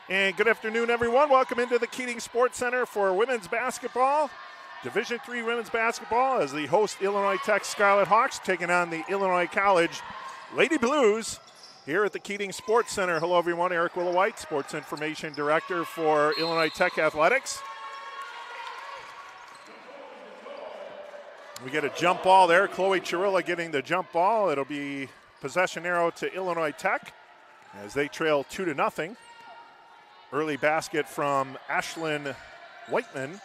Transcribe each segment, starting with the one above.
And good afternoon, everyone. Welcome into the Keating Sports Center for women's basketball. Division III women's basketball as the host Illinois Tech Scarlet Hawks taking on the Illinois College Lady Blues here at the Keating Sports Center. Hello, everyone. Eric Willowhite, Sports Information Director for Illinois Tech Athletics. We get a jump ball there. Chloe Chirilla getting the jump ball. It'll be possession arrow to Illinois Tech as they trail 2-0. Early basket from Ashlyn Whiteman.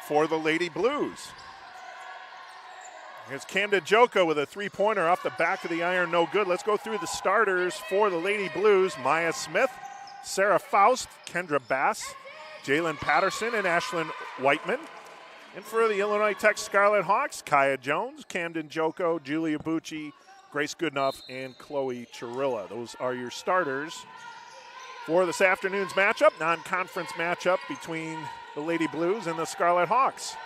For the Lady Blues. Here's Camden Joko with a three-pointer off the back of the iron, no good. Let's go through the starters for the Lady Blues. Maya Smith, Sarah Faust, Kendra Bass, Jalen Patterson, and Ashlyn Whiteman. And for the Illinois Tech Scarlet Hawks, Kaya Jones, Camden Joko, Julia Bucci, Grace Goodenough, and Chloe Chirilla. Those are your starters for this afternoon's matchup, non-conference matchup between the Lady Blues and the Scarlet Hawks.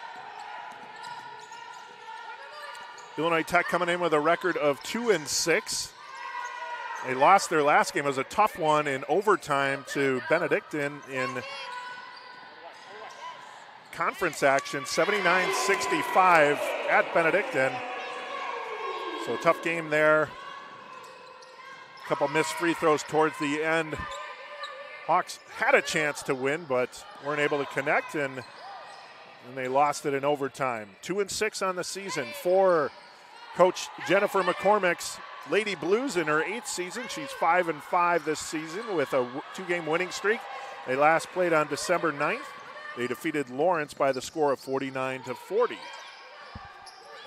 Illinois Tech coming in with a record of 2-6. They lost their last game. It was a tough one in overtime to Benedictine in conference action, 79-65 at Benedictine. So a tough game there. A couple missed free throws towards the end. Hawks had a chance to win, but weren't able to connect, and they lost it in overtime. 2-6 on the season for Coach Jennifer McCormick's Lady Blues in her 8th season. She's 5-5 this season with a 2-game winning streak. They last played on December 9th. They defeated Lawrence by the score of 49-40.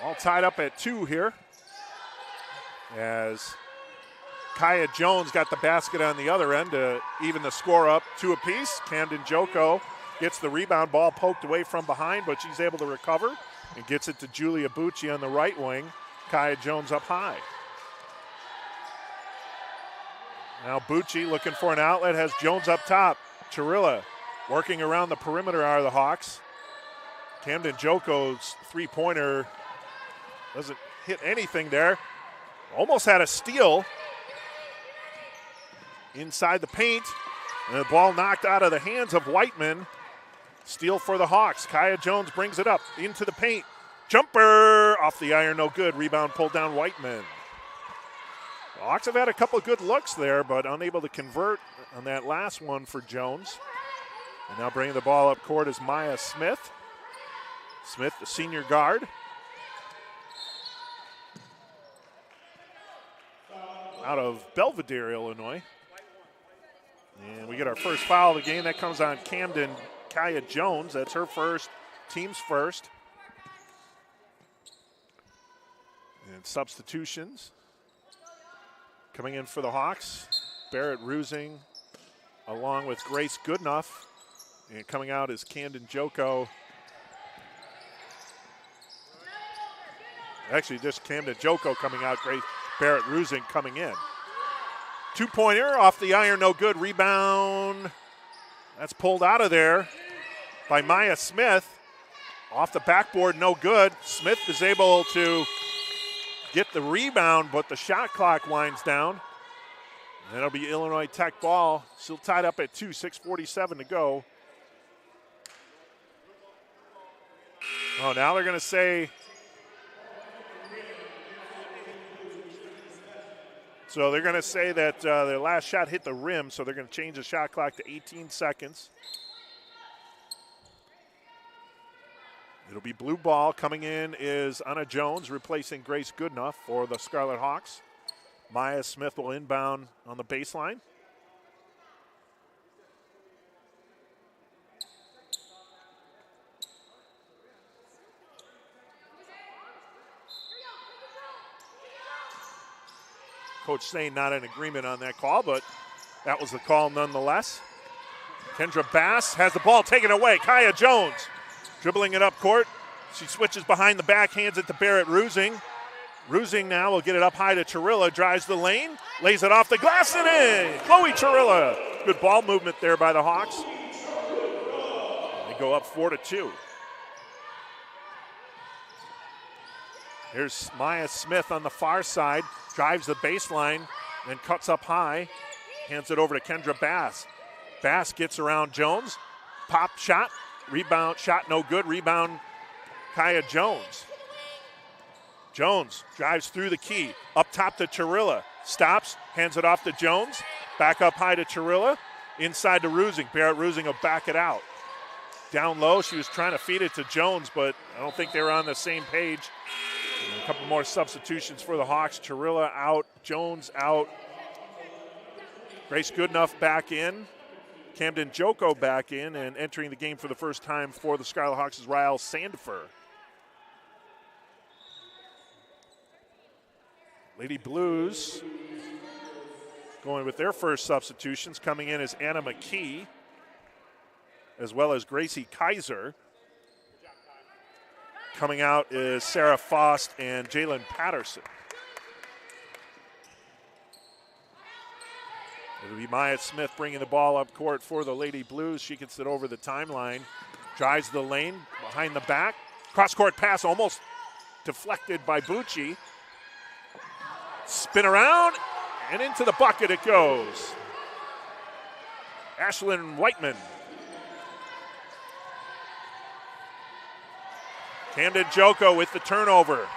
All tied up at 2 here, as Kaya Jones got the basket on the other end to even the score up 2 apiece. Camden Joko gets the rebound, ball poked away from behind, but she's able to recover and gets it to Julia Bucci on the right wing. Kaya Jones up high. Now Bucci looking for an outlet, has Jones up top. Chirilla working around the perimeter are the Hawks. Camden Joko's three-pointer doesn't hit anything there. Almost had a steal inside the paint, and the ball knocked out of the hands of Whiteman. Steal for the Hawks. Kaya Jones brings it up into the paint. Jumper off the iron, no good. Rebound pulled down Whiteman. The Hawks have had a couple of good looks there, but unable to convert on that last one for Jones. And now bringing the ball up court is Maya Smith. Smith, the senior guard. Out of Belvedere, Illinois. And we get our first foul of the game. That comes on Camden Kaya Jones. That's her first, team's first. And substitutions. Coming in for the Hawks, Barrett Rusing along with Grace Goodenough. And coming out is Camden Joko. Actually, just Camden Joko coming out, Grace Barrett Rusing coming in. Two-pointer off the iron, no good. Rebound. That's pulled out of there by Maya Smith. Off the backboard, no good. Smith is able to get the rebound, but the shot clock winds down. And that'll be Illinois Tech ball. Still tied up at 2, 6:47 to go. Oh, now they're going to say, so they're going to say that their last shot hit the rim, so they're going to change the shot clock to 18 seconds. It'll be blue ball. Coming in is Anna Jones replacing Grace Goodenough for the Scarlet Hawks. Maya Smith will inbound on the baseline. Coach Sane not in agreement on that call, but that was the call nonetheless. Kendra Bass has the ball taken away. Kaya Jones dribbling it up court. She switches behind the back, hands it to Barrett Rusing. Rusing now will get it up high to Chirilla, drives the lane, lays it off the glass and in. Chloe Chirilla. Good ball movement there by the Hawks. They go up 4-2. Here's Maya Smith on the far side, drives the baseline, then cuts up high, hands it over to Kendra Bass. Bass gets around Jones, pop shot, rebound, shot no good, rebound Kaya Jones. Jones drives through the key, up top to Chirilla, stops, hands it off to Jones, back up high to Chirilla, inside to Rusing. Barrett Rusing will back it out. Down low, she was trying to feed it to Jones, but I don't think they were on the same page. And a couple more substitutions for the Hawks. Chirilla out, Jones out. Grace Goodenough back in. Camden Joko back in, and entering the game for the first time for the Scarlet Hawks is Ryle Sandifer. Lady Blues going with their first substitutions. Coming in is Anna McKee, as well as Gracie Kaiser. Coming out is Sarah Faust and Jalen Patterson. It'll be Maya Smith bringing the ball up court for the Lady Blues. She gets it over the timeline, drives the lane behind the back. Cross-court pass almost deflected by Bucci. Spin around, and into the bucket it goes. Ashlyn Whiteman. Camden Joko with the turnover.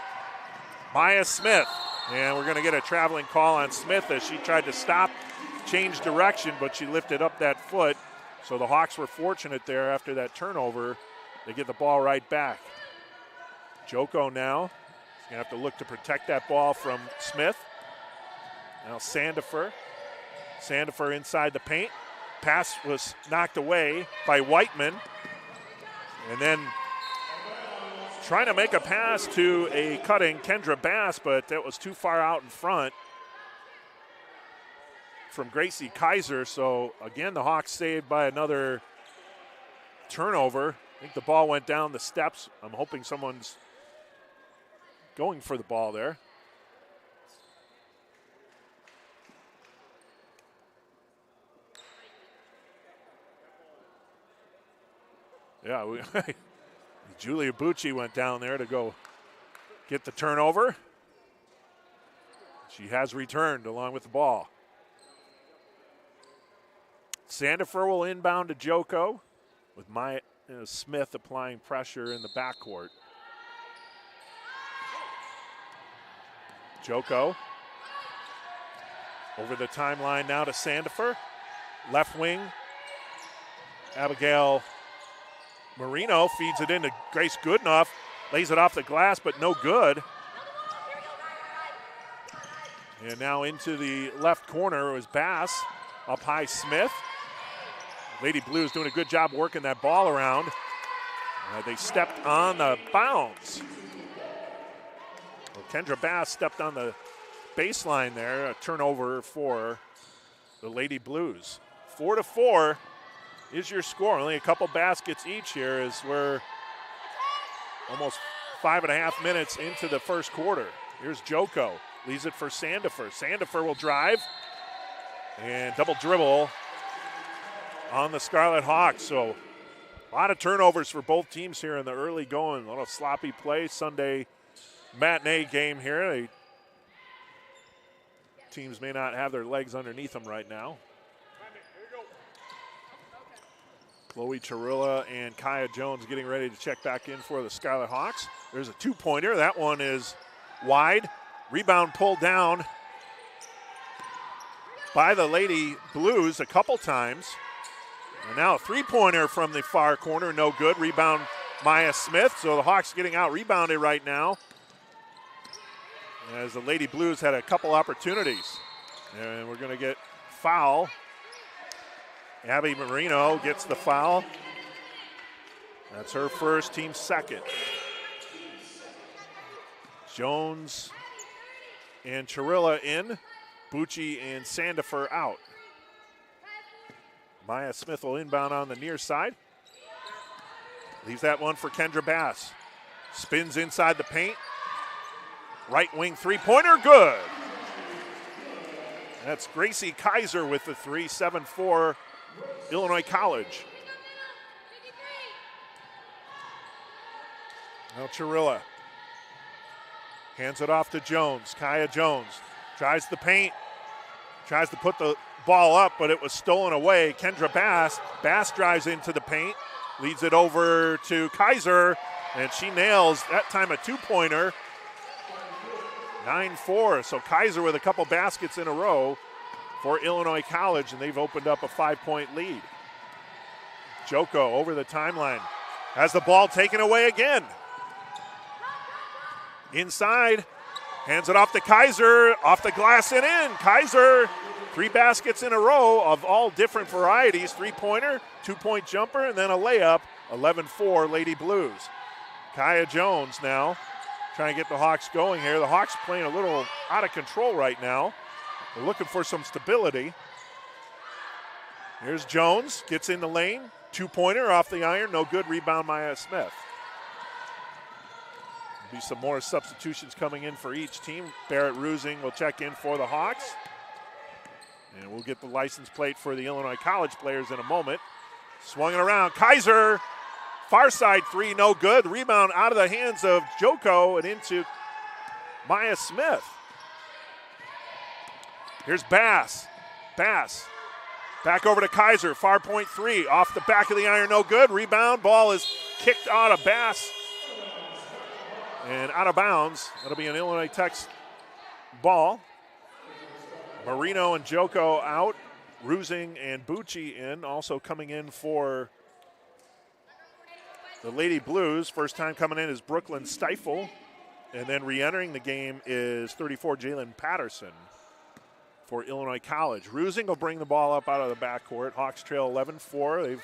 Maya Smith. And we're going to get a traveling call on Smith as she tried to stop, change direction, but she lifted up that foot. So the Hawks were fortunate there after that turnover. They get the ball right back. Joko now is going to have to look to protect that ball from Smith. Now Sandifer. Sandifer inside the paint. Pass was knocked away by Whiteman. And then trying to make a pass to a cutting Kendra Bass, but that was too far out in front from Gracie Kaiser. So again, the Hawks saved by another turnover. I think the ball went down the steps. I'm hoping someone's going for the ball there. Yeah, Julia Bucci went down there to go get the turnover. She has returned along with the ball. Sandifer will inbound to Joko with Maya Smith applying pressure in the backcourt. Joko over the timeline now to Sandifer. Left wing, Abigail Marino feeds it into Grace Goodenough, lays it off the glass, but no good. And now into the left corner was Bass. Up high, Smith. Lady Blues doing a good job working that ball around. They stepped on the bounce. Well, Kendra Bass stepped on the baseline there. A turnover for the Lady Blues. 4-4 is your score. Only a couple baskets each here as we're almost 5.5 minutes into the first quarter. Here's Joko. Leaves it for Sandifer. Sandifer will drive and double dribble on the Scarlet Hawks. So a lot of turnovers for both teams here in the early going. A lot of sloppy play. Sunday matinee game here. Teams may not have their legs underneath them right now. Chloe Chirilla and Kaya Jones getting ready to check back in for the Scarlet Hawks. There's a two-pointer. That one is wide. Rebound pulled down by the Lady Blues a couple times. And now a three-pointer from the far corner, no good. Rebound Maya Smith. So the Hawks getting out-rebounded right now as the Lady Blues had a couple opportunities. And we're going to get foul. Abby Marino gets the foul. That's her first, team second. Jones and Chirilla in. Bucci and Sandifer out. Maya Smith will inbound on the near side. Leaves that one for Kendra Bass. Spins inside the paint. Right wing three-pointer, good. That's Gracie Kaiser with the 3, 7-4 Illinois College. Now Chirilla. Hands it off to Jones. Kaya Jones tries the paint, tries to put the ball up, but it was stolen away. Kendra Bass. Bass drives into the paint, leads it over to Kaiser, and she nails, that time, a two-pointer. 9-4, so Kaiser with a couple baskets in a row for Illinois College, and they've opened up a 5-point lead. Joko over the timeline, has the ball taken away again. Inside, hands it off to Kaiser, off the glass and in. Kaiser, 3 baskets in a row of all different varieties, three-pointer, two-point jumper, and then a layup, 11-4 Lady Blues. Kaya Jones now trying to get the Hawks going here. The Hawks playing a little out of control right now. They're looking for some stability. Here's Jones, gets in the lane, two-pointer off the iron, no good, rebound Maya Smith. Be some more substitutions coming in for each team. Barrett Rusing will check in for the Hawks. And we'll get the license plate for the Illinois College players in a moment. Swung it around. Kaiser, far side three, no good. Rebound out of the hands of Joko and into Maya Smith. Here's Bass. Bass. Back over to Kaiser. Far point three. Off the back of the iron, no good. Rebound. Ball is kicked out of Bass. And out of bounds. That'll be an Illinois Tech ball. Marino and Joko out. Rusing and Bucci in. Also coming in for the Lady Blues. First time coming in is Brooklyn Stifle. And then re-entering the game is 34 Jalen Patterson for Illinois College. Rusing will bring the ball up out of the backcourt. Hawks trail 11-4. They've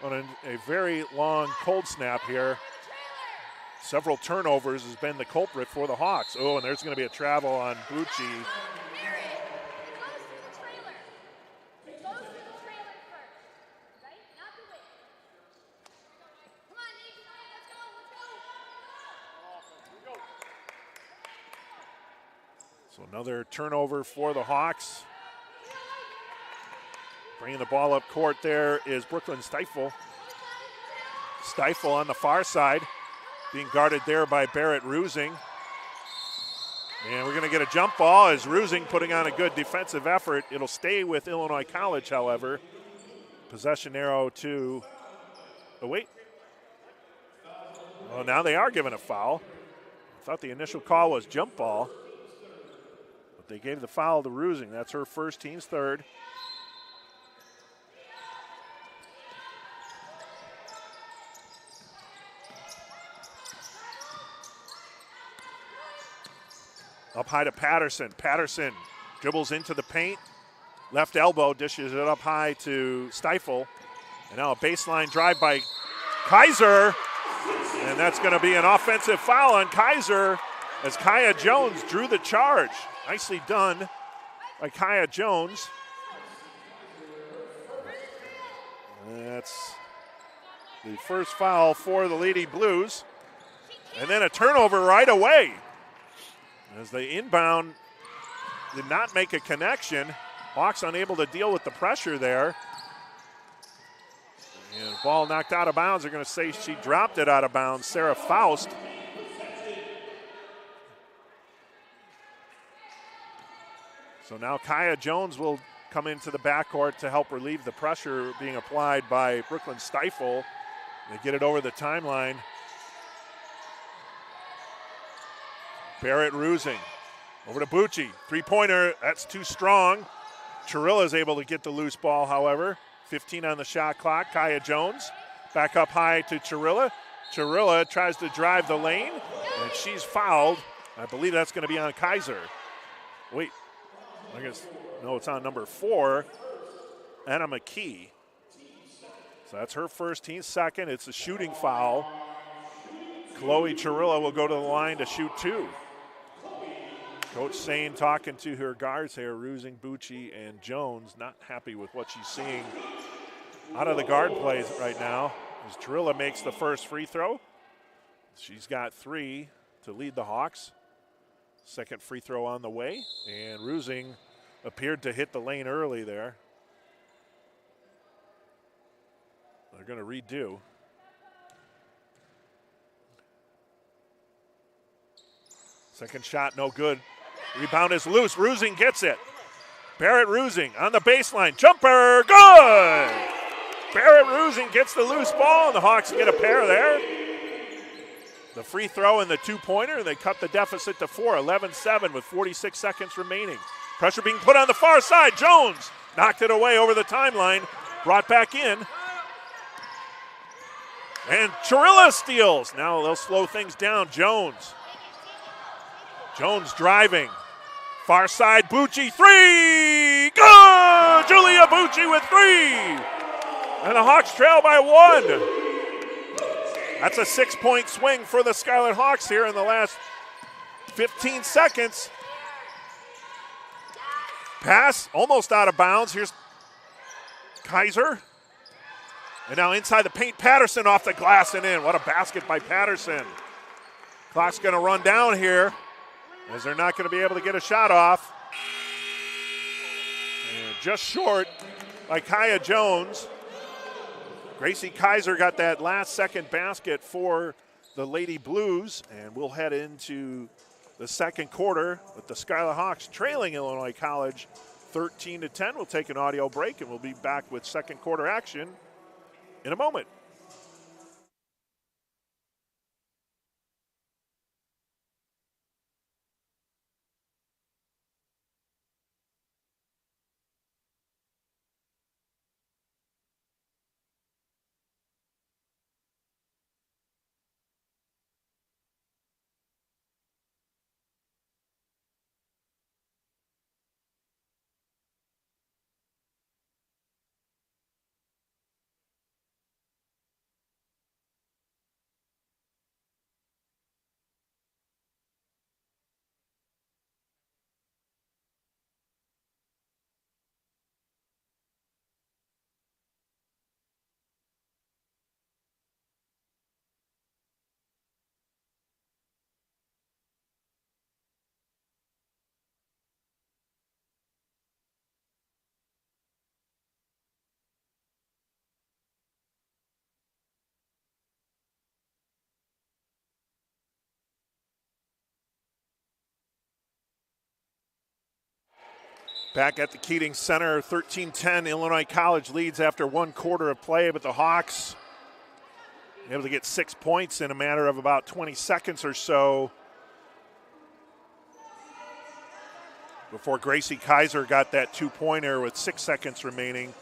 on a very long cold snap here. Several turnovers has been the culprit for the Hawks. Oh, and there's going to be a travel on Bucci. So another turnover for the Hawks. Bringing the ball up court there is Brooklyn Stifle. Stifle on the far side, being guarded there by Barrett Rusing. And we're going to get a jump ball as Rusing putting on a good defensive effort. It'll stay with Illinois College, however. Possession arrow to, oh wait. Well, now they are given a foul. I thought the initial call was jump ball. But they gave the foul to Rusing. That's her first, team's third. Up high to Patterson. Patterson dribbles into the paint. Left elbow, dishes it up high to Stifle. And now a baseline drive by Kaiser. And that's going to be an offensive foul on Kaiser as Kaya Jones drew the charge. Nicely done by Kaya Jones. That's the first foul for the Lady Blues. And then a turnover right away. As they inbound, did not make a connection. Hawks unable to deal with the pressure there. And ball knocked out of bounds. They're going to say she dropped it out of bounds. Sarah Faust. So now Kaya Jones will come into the backcourt to help relieve the pressure being applied by Brooklyn Stifle. They get it over the timeline. Barrett Rusing over to Bucci. Three-pointer, that's too strong. Chirilla is able to get the loose ball, however. 15 on the shot clock. Kaya Jones back up high to Chirilla. Chirilla tries to drive the lane, and she's fouled. I believe that's going to be on Kaiser. Wait, I guess, no, it's on number 4, Anna McKee. So that's her first, team's second. It's a shooting foul. Chloe Chirilla will go to the line to shoot 2. Coach Sane talking to her guards here, Rusing, Bucci, and Jones. Not happy with what she's seeing out of the guard plays right now. As Chirilla makes the first free throw. She's got 3 to lead the Hawks. Second free throw on the way. And Rusing appeared to hit the lane early there. They're going to redo. Second shot, no good. Rebound is loose. Rusing gets it. Barrett Rusing on the baseline. Jumper, good! Barrett Rusing gets the loose ball, and the Hawks get a pair there. The free throw and the two-pointer, and they cut the deficit to 4, 11-7 with 46 seconds remaining. Pressure being put on the far side. Jones knocked it away over the timeline, brought back in. And Chirilla steals. Now they'll slow things down. Jones driving. Far side, Bucci, 3! Good! Julia Bucci with 3! And the Hawks trail by 1. That's a 6-point swing for the Scarlet Hawks here in the last 15 seconds. Pass almost out of bounds. Here's Kaiser. And now inside the paint, Patterson off the glass and in. What a basket by Patterson. Clock's going to run down here as they're not going to be able to get a shot off. And just short by Kaya Jones. Gracie Kaiser got that last second basket for the Lady Blues, and we'll head into the second quarter with the Scarlet Hawks trailing Illinois College 13-10. We'll take an audio break, and we'll be back with second quarter action in a moment. Back at the Keating Center, 13-10, Illinois College leads after one quarter of play, but the Hawks able to get 6 points in a matter of about 20 seconds or so before Gracie Kaiser got that two-pointer with 6 seconds remaining.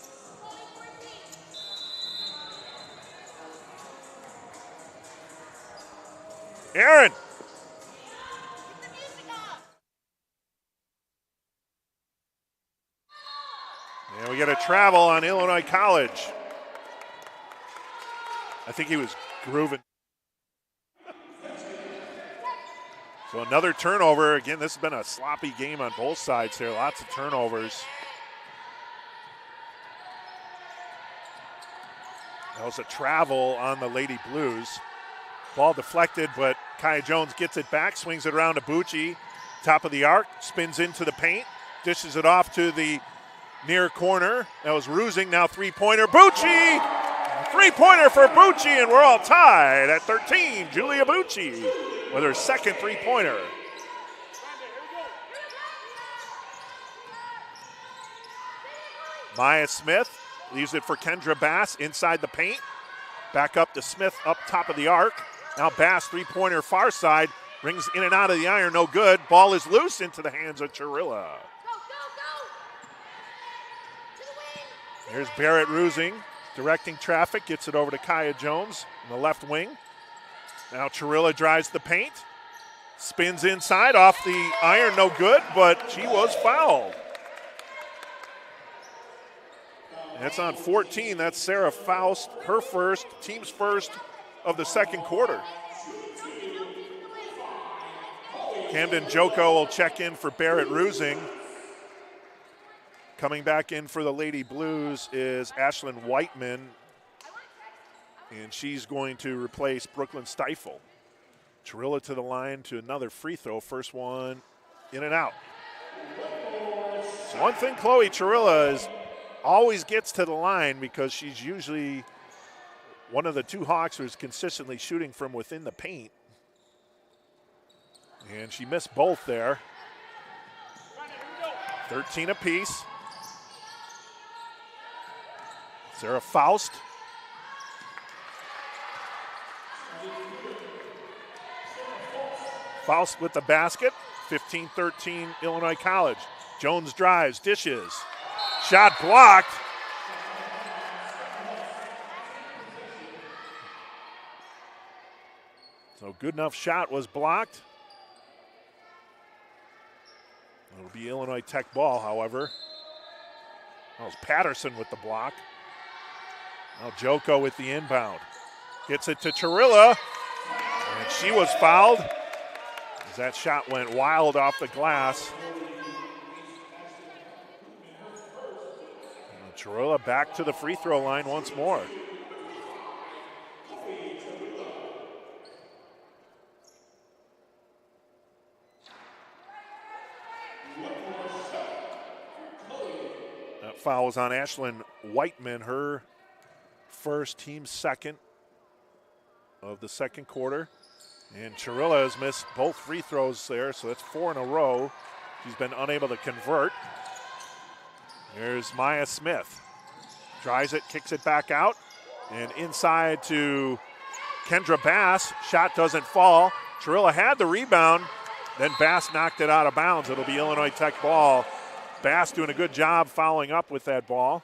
Aaron. And we get a travel on Illinois College. I think he was grooving. So another turnover. Again, this has been a sloppy game on both sides here. Lots of turnovers. That was a travel on the Lady Blues. Ball deflected, but Kaya Jones gets it back, swings it around to Bucci. Top of the arc, spins into the paint, dishes it off to the near corner. That was Rusing, now three-pointer. Bucci! Three-pointer for Bucci, and we're all tied at 13. Julia Bucci with her second three-pointer. Maya Smith leaves it for Kendra Bass inside the paint. Back up to Smith up top of the arc. Now Bass, three-pointer far side, rings in and out of the iron, no good. Ball is loose into the hands of Chirilla. Here's Barrett Rusing directing traffic, gets it over to Kaya Jones in the left wing. Now Chirilla drives the paint, spins inside off the iron, no good, but she was fouled. That's on 14. That's Sarah Faust, her first, team's first of the second quarter. Camden Joko will check in for Barrett Rusing. Coming back in for the Lady Blues is Ashlyn Whiteman, and she's going to replace Brooklyn Stifle. Chirilla to the line to another free throw. First one in and out. So one thing Chloe Chirilla is always gets to the line because she's usually one of the two Hawks who's consistently shooting from within the paint. And she missed both there. 13 apiece. Sarah Faust. Faust with the basket. 15-13 Illinois College. Jones drives, dishes. Shot blocked. So good enough shot was blocked. It'll be Illinois Tech ball, however. That was Patterson with the block. Now Joko with the inbound. Gets it to Chirilla, and she was fouled as that shot went wild off the glass. And Chirilla back to the free throw line once more. That foul was on Ashlyn Whiteman, her first, team second of the second quarter. And Chirilla has missed both free throws there, so that's 4 in a row. She's been unable to convert. Here's Maya Smith. Tries it, kicks it back out, and inside to Kendra Bass. Shot doesn't fall. Chirilla had the rebound, then Bass knocked it out of bounds. It'll be Illinois Tech ball. Bass doing a good job following up with that ball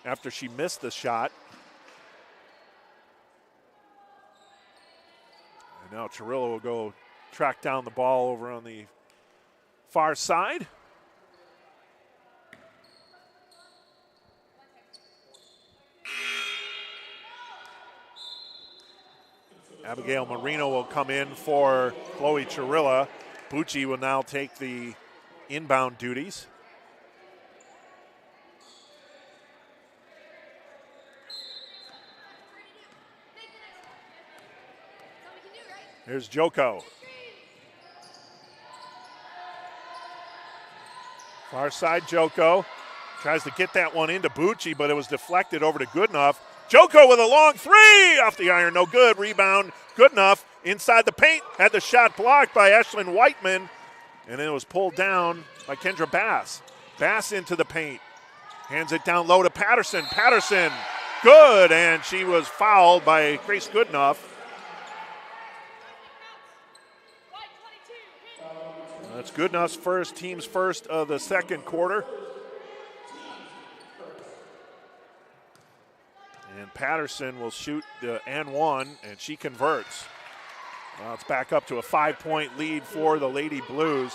after she missed the shot. And now Chirilla will go track down the ball over on the far side. Abigail Marino will come in for Chloe Chirilla. Bucci will now take the inbound duties. Here's Joko. Far side Joko. Tries to get that one into Bucci, but it was deflected over to Goodenough. Joko with a long three off the iron, no good. Rebound, Goodenough inside the paint. Had the shot blocked by Ashlyn Whiteman, and then it was pulled down by Kendra Bass. Bass into the paint. Hands it down low to Patterson. Patterson, good, and she was fouled by Grace Goodenough. That's Goodenough's first, team's first of the second quarter. And Patterson will shoot the and one, and she converts. Now it's back up to a 5-point lead for the Lady Blues.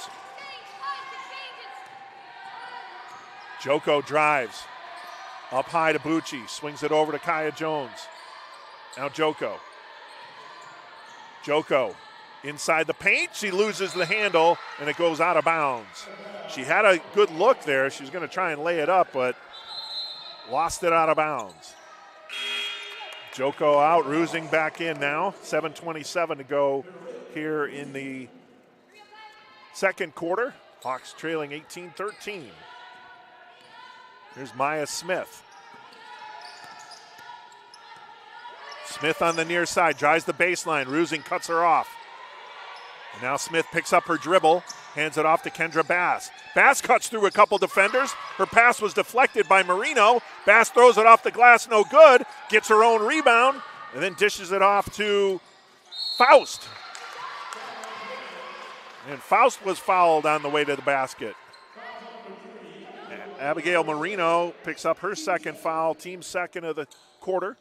Joko drives. Up high to Bucci. Swings it over to Kaya Jones. Now Joko. Joko inside the paint. She loses the handle, and it goes out of bounds. She had a good look there. She was going to try and lay it up, but lost it out of bounds. Joko out, Rusing back in now. 7:27 to go here in the second quarter. Hawks trailing 18-13. Here's Maya Smith. Smith on the near side, drives the baseline. Rusing cuts her off. And now Smith picks up her dribble, hands it off to Kendra Bass. Bass cuts through a couple defenders. Her pass was deflected by Marino. Bass throws it off the glass, no good. Gets her own rebound, and then dishes it off to Faust. And Faust was fouled on the way to the basket. Abigail Marino picks up her second foul, team second of the quarter.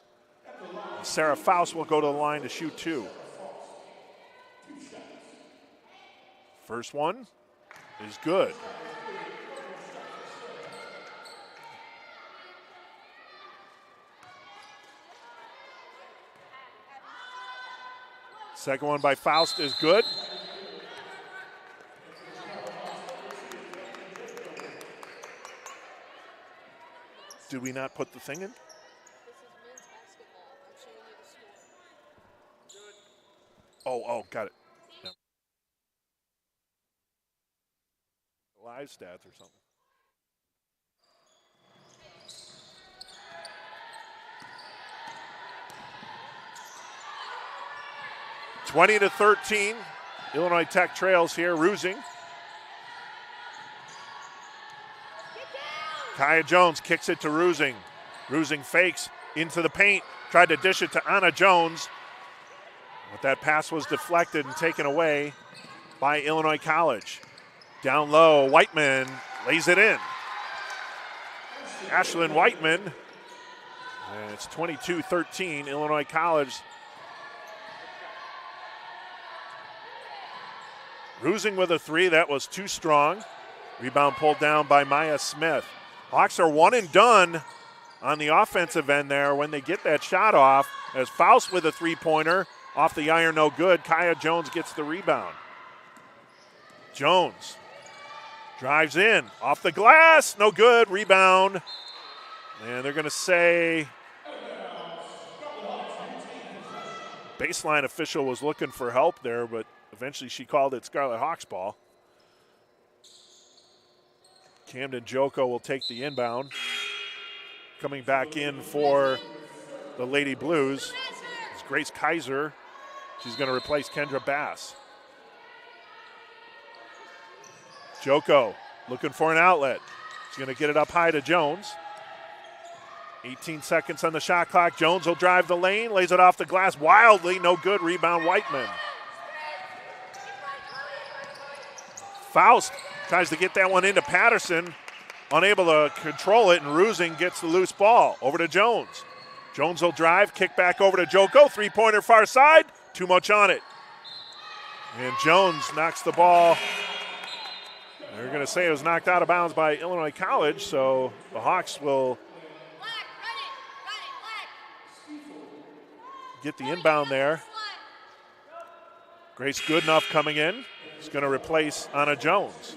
Sarah Faust will go to the line to shoot two. First one is good. Second one by Faust is good. Did we not put the thing in? This is men's basketball. I'm showing you the score. Oh, got it. Yeah. Live stats or something. (20-13). Illinois Tech trails here. Rusing. Kaya Jones kicks it to Rusing. Rusing fakes into the paint. Tried to dish it to Anna Jones. But that pass was deflected and taken away by Illinois College. Down low, Whiteman lays it in. Ashlyn Whiteman. And it's 22-13, Illinois College. Rusing with a three, that was too strong. Rebound pulled down by Maya Smith. Hawks are one and done on the offensive end there when they get that shot off. As Faust with a three-pointer off the iron, no good. Kaya Jones gets the rebound. Jones drives in, off the glass, no good, rebound. And they're going to say baseline official was looking for help there, but eventually she called it Scarlet Hawks ball. Camden Joko will take the inbound. Coming back in for the Lady Blues is Grace Kaiser. She's going to replace Kendra Bass. Joko looking for an outlet. She's going to get it up high to Jones. 18 seconds on the shot clock. Jones will drive the lane, lays it off the glass wildly, no good. Rebound Whiteman. Faust tries to get that one into Patterson. Unable to control it, and Rusing gets the loose ball. Over to Jones. Jones will drive, kick back over to Joko. Three-pointer far side. Too much on it. And Jones knocks the ball. They're going to say it was knocked out of bounds by Illinois College, so the Hawks will get the inbound there. Grace Goodenough coming in. He's going to replace Anna Jones.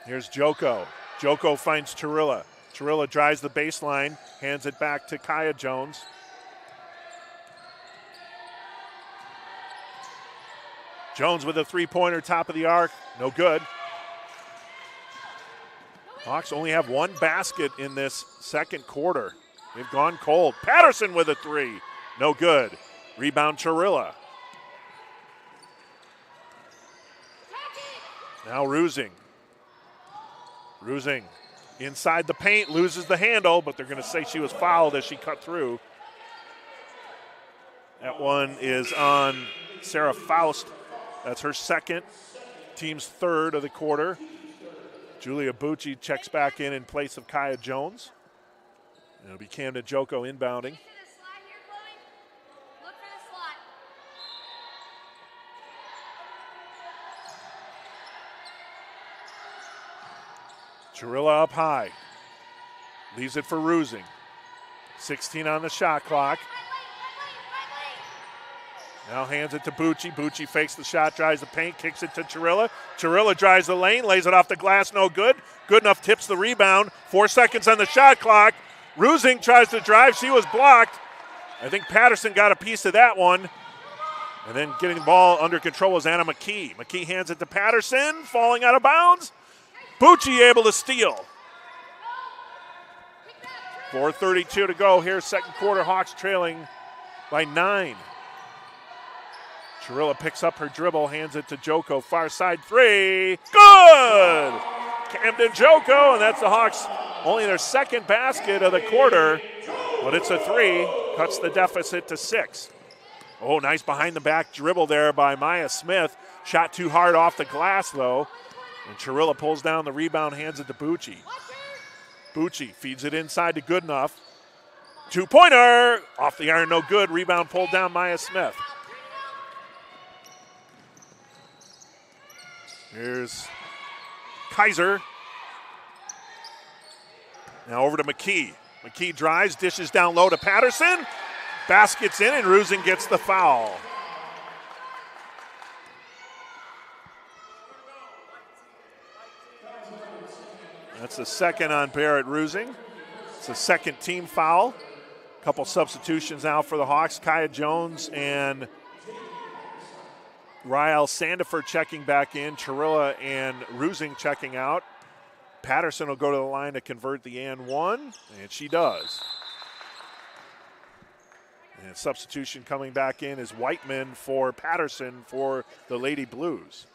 Here's Joko. Joko finds Chirilla. Chirilla drives the baseline, hands it back to Kaya Jones. Jones with a three-pointer, top of the arc, no good. Hawks only have one basket in this second quarter. They've gone cold. Patterson with a three, no good. Rebound Chirilla. Now Rusing. Rusing inside the paint, loses the handle, but they're going to say she was fouled as she cut through. That one is on Sarah Faust. That's her second, team's third of the quarter. Julia Bucci checks back in place of Kaya Jones. It'll be Camden Joko inbounding. Chirilla up high. Leaves it for Rusing. 16 on the shot clock. Now hands it to Bucci. Bucci fakes the shot, drives the paint, kicks it to Chirilla. Chirilla drives the lane, lays it off the glass, no good. Goodenough tips the rebound. 4 seconds on the shot clock. Rusing tries to drive. She was blocked. I think Patterson got a piece of that one. And then getting the ball under control was Anna McKee. McKee hands it to Patterson, falling out of bounds. Bucci able to steal. 4:32 to go here, second quarter. Hawks trailing by 9. Chirilla picks up her dribble, hands it to Joko. Far side three. Good! Camden Joko, and that's the Hawks' only their second basket of the quarter. But it's a three. Cuts the deficit to 6. Oh, nice behind the back dribble there by Maya Smith. Shot too hard off the glass, though. And Chirilla pulls down the rebound, hands it to Bucci. Bucci feeds it inside to Goodenough. Two-pointer! Off the iron, no good. Rebound pulled down Maya Smith. Here's Kaiser. Now over to McKee. McKee drives, dishes down low to Patterson. Baskets in, and Rusing gets the foul. That's the second on Barrett Rusing. It's a second team foul. A couple substitutions now for the Hawks. Kaya Jones and Rael Sandiford checking back in. Chirilla and Rusing checking out. Patterson will go to the line to convert the and one, and she does. And substitution coming back in is Whiteman for Patterson for the Lady Blues.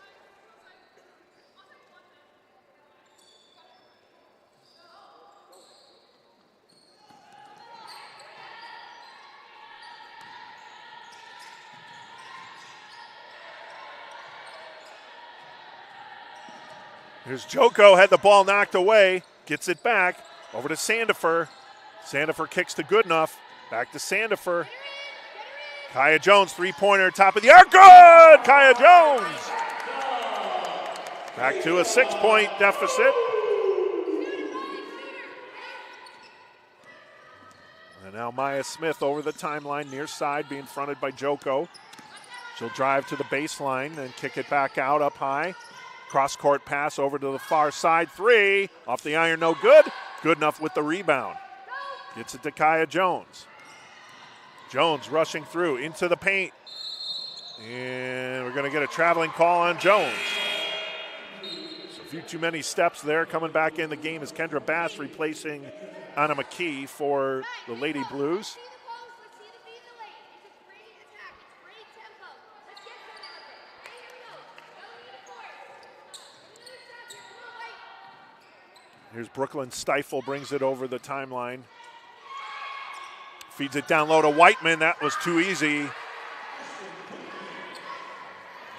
Here's Joko, had the ball knocked away, gets it back, over to Sandifer. Sandifer kicks to Goodenough, back to Sandifer. Kaya Jones, three-pointer, top of the arc, good! Kaya Jones! Back to a 6-point deficit. And now Maya Smith over the timeline, near side, being fronted by Joko. She'll drive to the baseline and kick it back out up high. Cross-court pass over to the far side. Three, off the iron, no good. Goodenough with the rebound. Gets it to Kaya Jones. Jones rushing through into the paint. And we're going to get a traveling call on Jones. So a few too many steps there. Coming back in the game is Kendra Bass replacing Anna McKee for the Lady Blues. Here's Brooklyn Stifle, brings it over the timeline. Feeds it down low to Whiteman. That was too easy.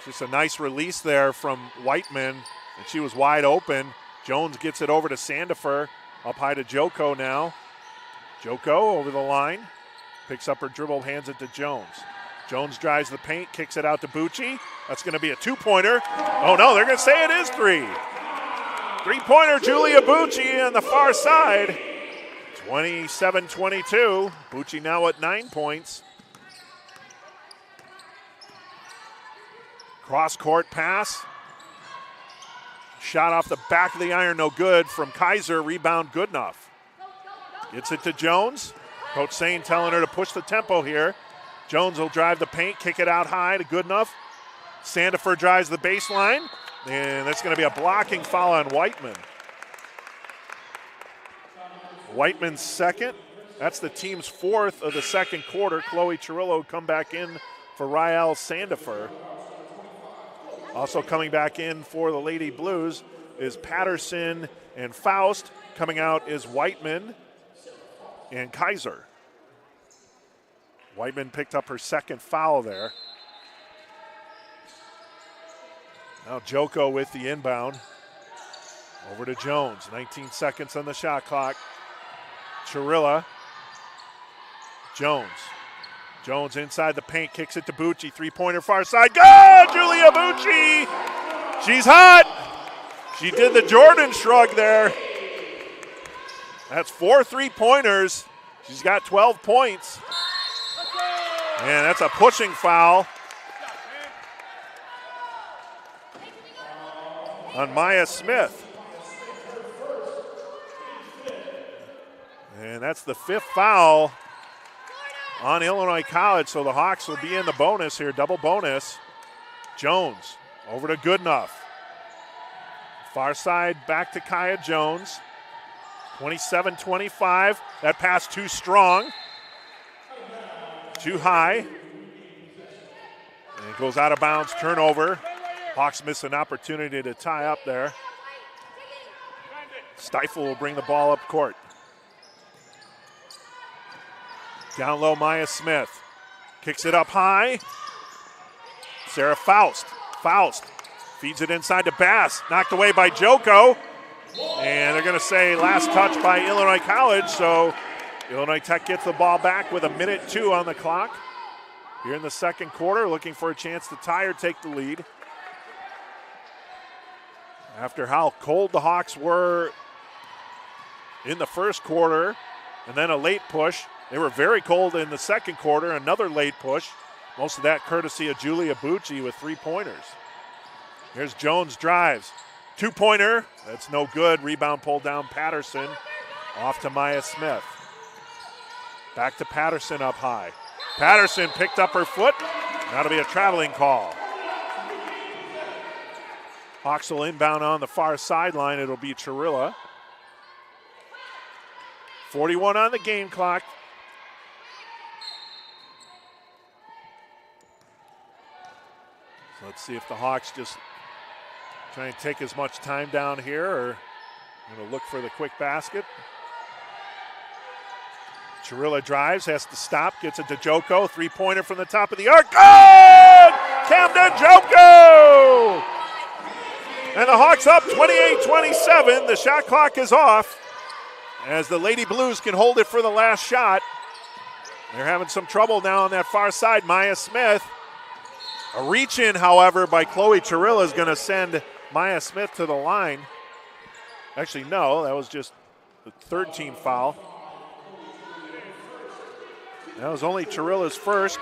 Just a nice release there from Whiteman, and she was wide open. Jones gets it over to Sandifer. Up high to Joko now. Joko over the line. Picks up her dribble, hands it to Jones. Jones drives the paint, kicks it out to Bucci. That's going to be a two-pointer. Oh, no, they're going to say it is three. Three-pointer, Julia Bucci on the far side. 27-22. Bucci now at 9 points. Cross-court pass. Shot off the back of the iron, no good from Kaiser. Rebound, Goodenough. Gets it to Jones. Coach Sane telling her to push the tempo here. Jones will drive the paint, kick it out high to Goodenough. Sandifer drives the baseline. And that's going to be a blocking foul on Whiteman. Whiteman's second. That's the team's fourth of the second quarter. Chloe Chirillo come back in for Rael Sandifer. Also coming back in for the Lady Blues is Patterson and Faust. Coming out is Whiteman and Kaiser. Whiteman picked up her second foul there. Now Joko with the inbound. Over to Jones. 19 seconds on the shot clock. Chirilla. Jones. Jones inside the paint, kicks it to Bucci. Three-pointer far side. Go! Julia Bucci! She's hot! She did the Jordan shrug there. That's 4 3-pointers. She's got 12 points. And that's a pushing foul on Maya Smith. And that's the 5th foul on Illinois College, so the Hawks will be in the bonus here, double bonus. Jones over to Goodenough. Far side back to Kaya Jones. 27-25. That pass too strong. Too high. And it goes out of bounds, turnover. Hawks miss an opportunity to tie up there. Stifle will bring the ball up court. Down low, Maya Smith. Kicks it up high. Sarah Faust. Faust feeds it inside to Bass. Knocked away by Joko. And they're going to say last touch by Illinois College. So Illinois Tech gets the ball back with 1:02 on the clock. Here in the second quarter, looking for a chance to tie or take the lead. After how cold the Hawks were in the first quarter and then a late push. They were very cold in the second quarter, another late push. Most of that courtesy of Julia Bucci with 3-pointers. Here's Jones drives. 2-pointer, that's no good. Rebound pulled down Patterson. Off to Maya Smith. Back to Patterson up high. Patterson picked up her foot. That'll be a traveling call. Hawks will inbound on the far sideline. It'll be Chirilla. 41 on the game clock. Let's see if the Hawks just try and take as much time down here or going to look for the quick basket. Chirilla drives, has to stop, gets it to Joko. Three-pointer from the top of the arc. Good! Camden Joko! And the Hawks up 28-27. The shot clock is off as the Lady Blues can hold it for the last shot. They're having some trouble now on that far side. Maya Smith. A reach-in, however, by Chloe Chirilla is going to send Maya Smith to the line. Actually, no, that was just the third team foul. That was only Chirilla's first,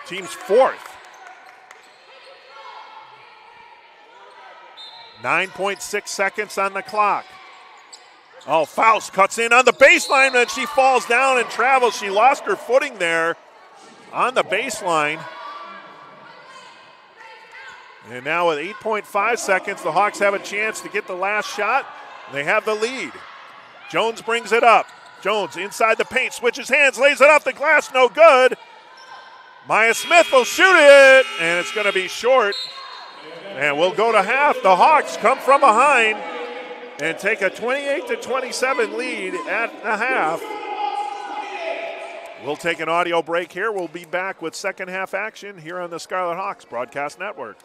team's fourth. 9.6 seconds on the clock. Oh, Faust cuts in on the baseline and she falls down and travels. She lost her footing there on the baseline. And now with 8.5 seconds, the Hawks have a chance to get the last shot. They have the lead. Jones brings it up. Jones inside the paint, switches hands, lays it off the glass, no good. Maya Smith will shoot it, and it's going to be short. And we'll go to half. The Hawks come from behind and take a 28-27 lead at the half. We'll take an audio break here. We'll be back with second half action here on the Scarlet Hawks Broadcast Network.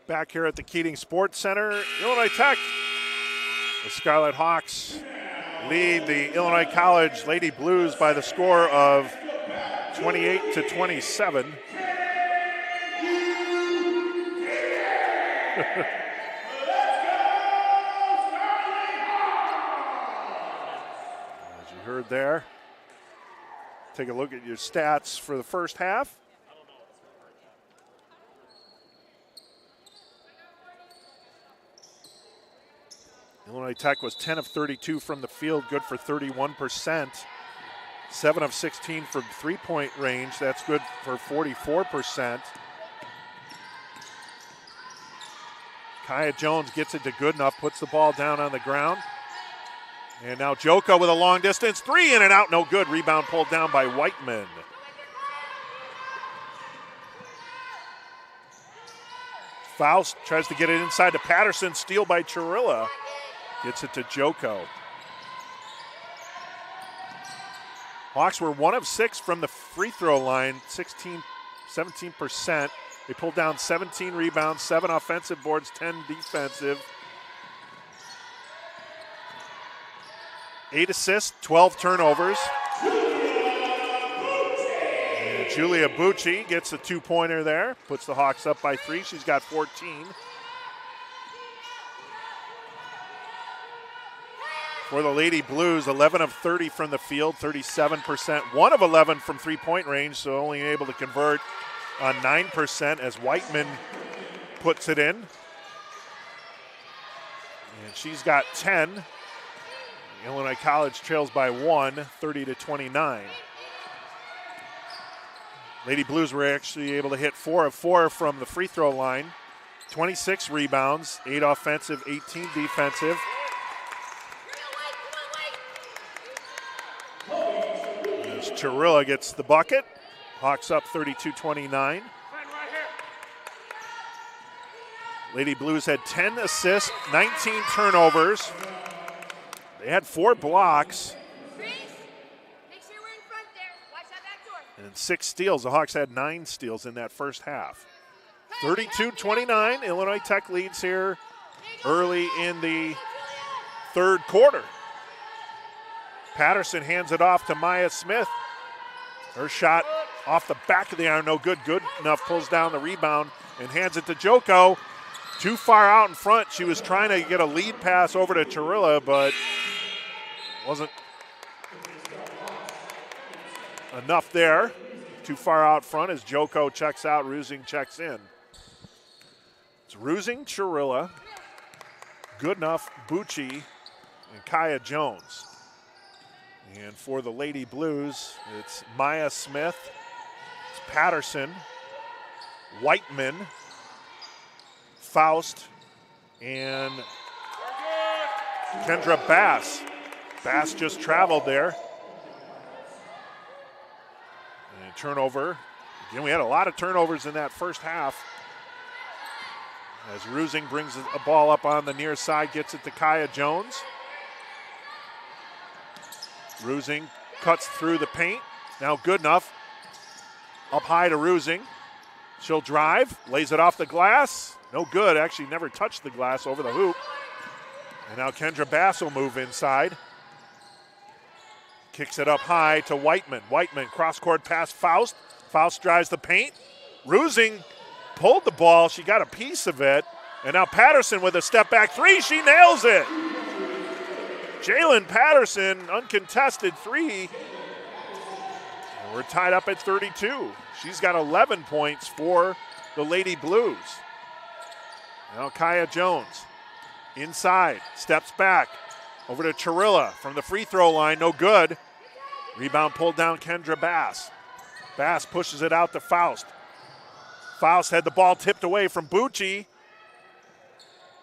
Back here at the Keating Sports Center, Illinois Tech. The Scarlet Hawks lead the Illinois College Lady Blues by the score of 28-27. As you heard there, take a look at your stats for the first half. Illinois Tech was 10 of 32 from the field, good for 31%. 7 of 16 from three-point range, that's good for 44%. Kaya Jones gets it to Goodenough, puts the ball down on the ground. And now Joko with a long distance, three in and out, no good. Rebound pulled down by Whiteman. Faust tries to get it inside to Patterson, steal by Churilla. Gets it to Joko. Hawks were 1 of 6 from the free throw line, 17%. They pulled down 17 rebounds, 7 offensive boards, 10 defensive. 8 assists, 12 turnovers. And Julia Bucci gets a two-pointer there, puts the Hawks up by 3. She's got 14. For the Lady Blues, 11 of 30 from the field, 37%. 1 of 11 from three-point range, so only able to convert on 9% as Whiteman puts it in. And she's got 10. Illinois College trails by 1, 30-29. Lady Blues were actually able to hit 4 of 4 from the free throw line. 26 rebounds, 8 offensive, 18 defensive. As Churilla gets the bucket. Hawks up 32-29. Lady Blues had 10 assists, 19 turnovers. They had 4 blocks. And 6 steals. The Hawks had 9 steals in that first half. 32-29, Illinois Tech leads here early in the third quarter. Patterson hands it off to Maya Smith. Her shot off the back of the iron, no good. Goodenough pulls down the rebound and hands it to Joko. Too far out in front. She was trying to get a lead pass over to Churilla, but wasn't enough there. Too far out front as Joko checks out, Rusing checks in. It's Rusing, Churilla, Goodenough, Bucci, and Kaya Jones. And for the Lady Blues, it's Maya Smith, it's Patterson, Whiteman, Faust, and Kendra Bass. Bass just traveled there. And turnover. Again, we had a lot of turnovers in that first half. As Rusing brings a ball up on the near side, gets it to Kaya Jones. Rusing cuts through the paint. Now Goodenough up high to Rusing. She'll drive, lays it off the glass. No good, actually never touched the glass over the hoop. And now Kendra Bass will move inside. Kicks it up high to Whiteman. Whiteman cross-court pass Faust. Faust drives the paint. Rusing pulled the ball. She got a piece of it. And now Patterson with a step-back three. She nails it. Jalen Patterson, uncontested three. And we're tied up at 32. She's got 11 points for the Lady Blues. Now Kaya Jones inside, steps back. Over to Churilla from the free throw line, no good. Rebound pulled down Kendra Bass. Bass pushes it out to Faust. Faust had the ball tipped away from Bucci.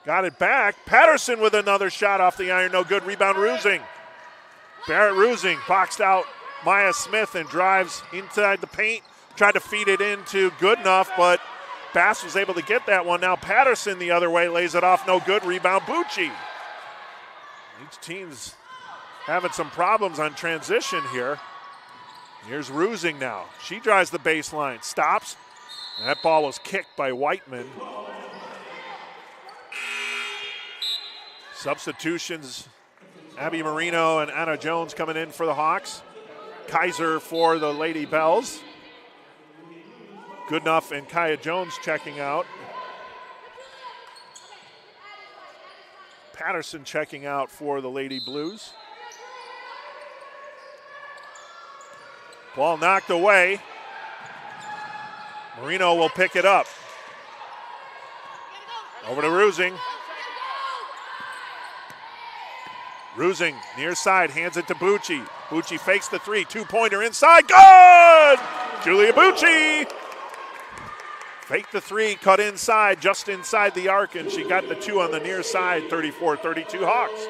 Got it back. Patterson with another shot off the iron, no good. Rebound Rusing. Barrett Rusing boxed out Maya Smith and drives inside the paint. Tried to feed it into Goodenough, but Bass was able to get that one. Now Patterson the other way, lays it off, no good. Rebound Bucci. Each team's having some problems on transition here. Here's Rusing now. She drives the baseline, stops. And that ball was kicked by Whiteman. Substitutions, Abby Marino and Anna Jones coming in for the Hawks. Kaiser for the Lady Bells. Goodenough and Kaya Jones checking out. Patterson checking out for the Lady Blues. Ball knocked away. Marino will pick it up. Over to Rusing. Rusing, near side, hands it to Bucci. Bucci fakes the three, two-pointer inside, good! Julia Bucci! Faked the three, cut inside, just inside the arc, and she got the two on the near side, 34-32 Hawks.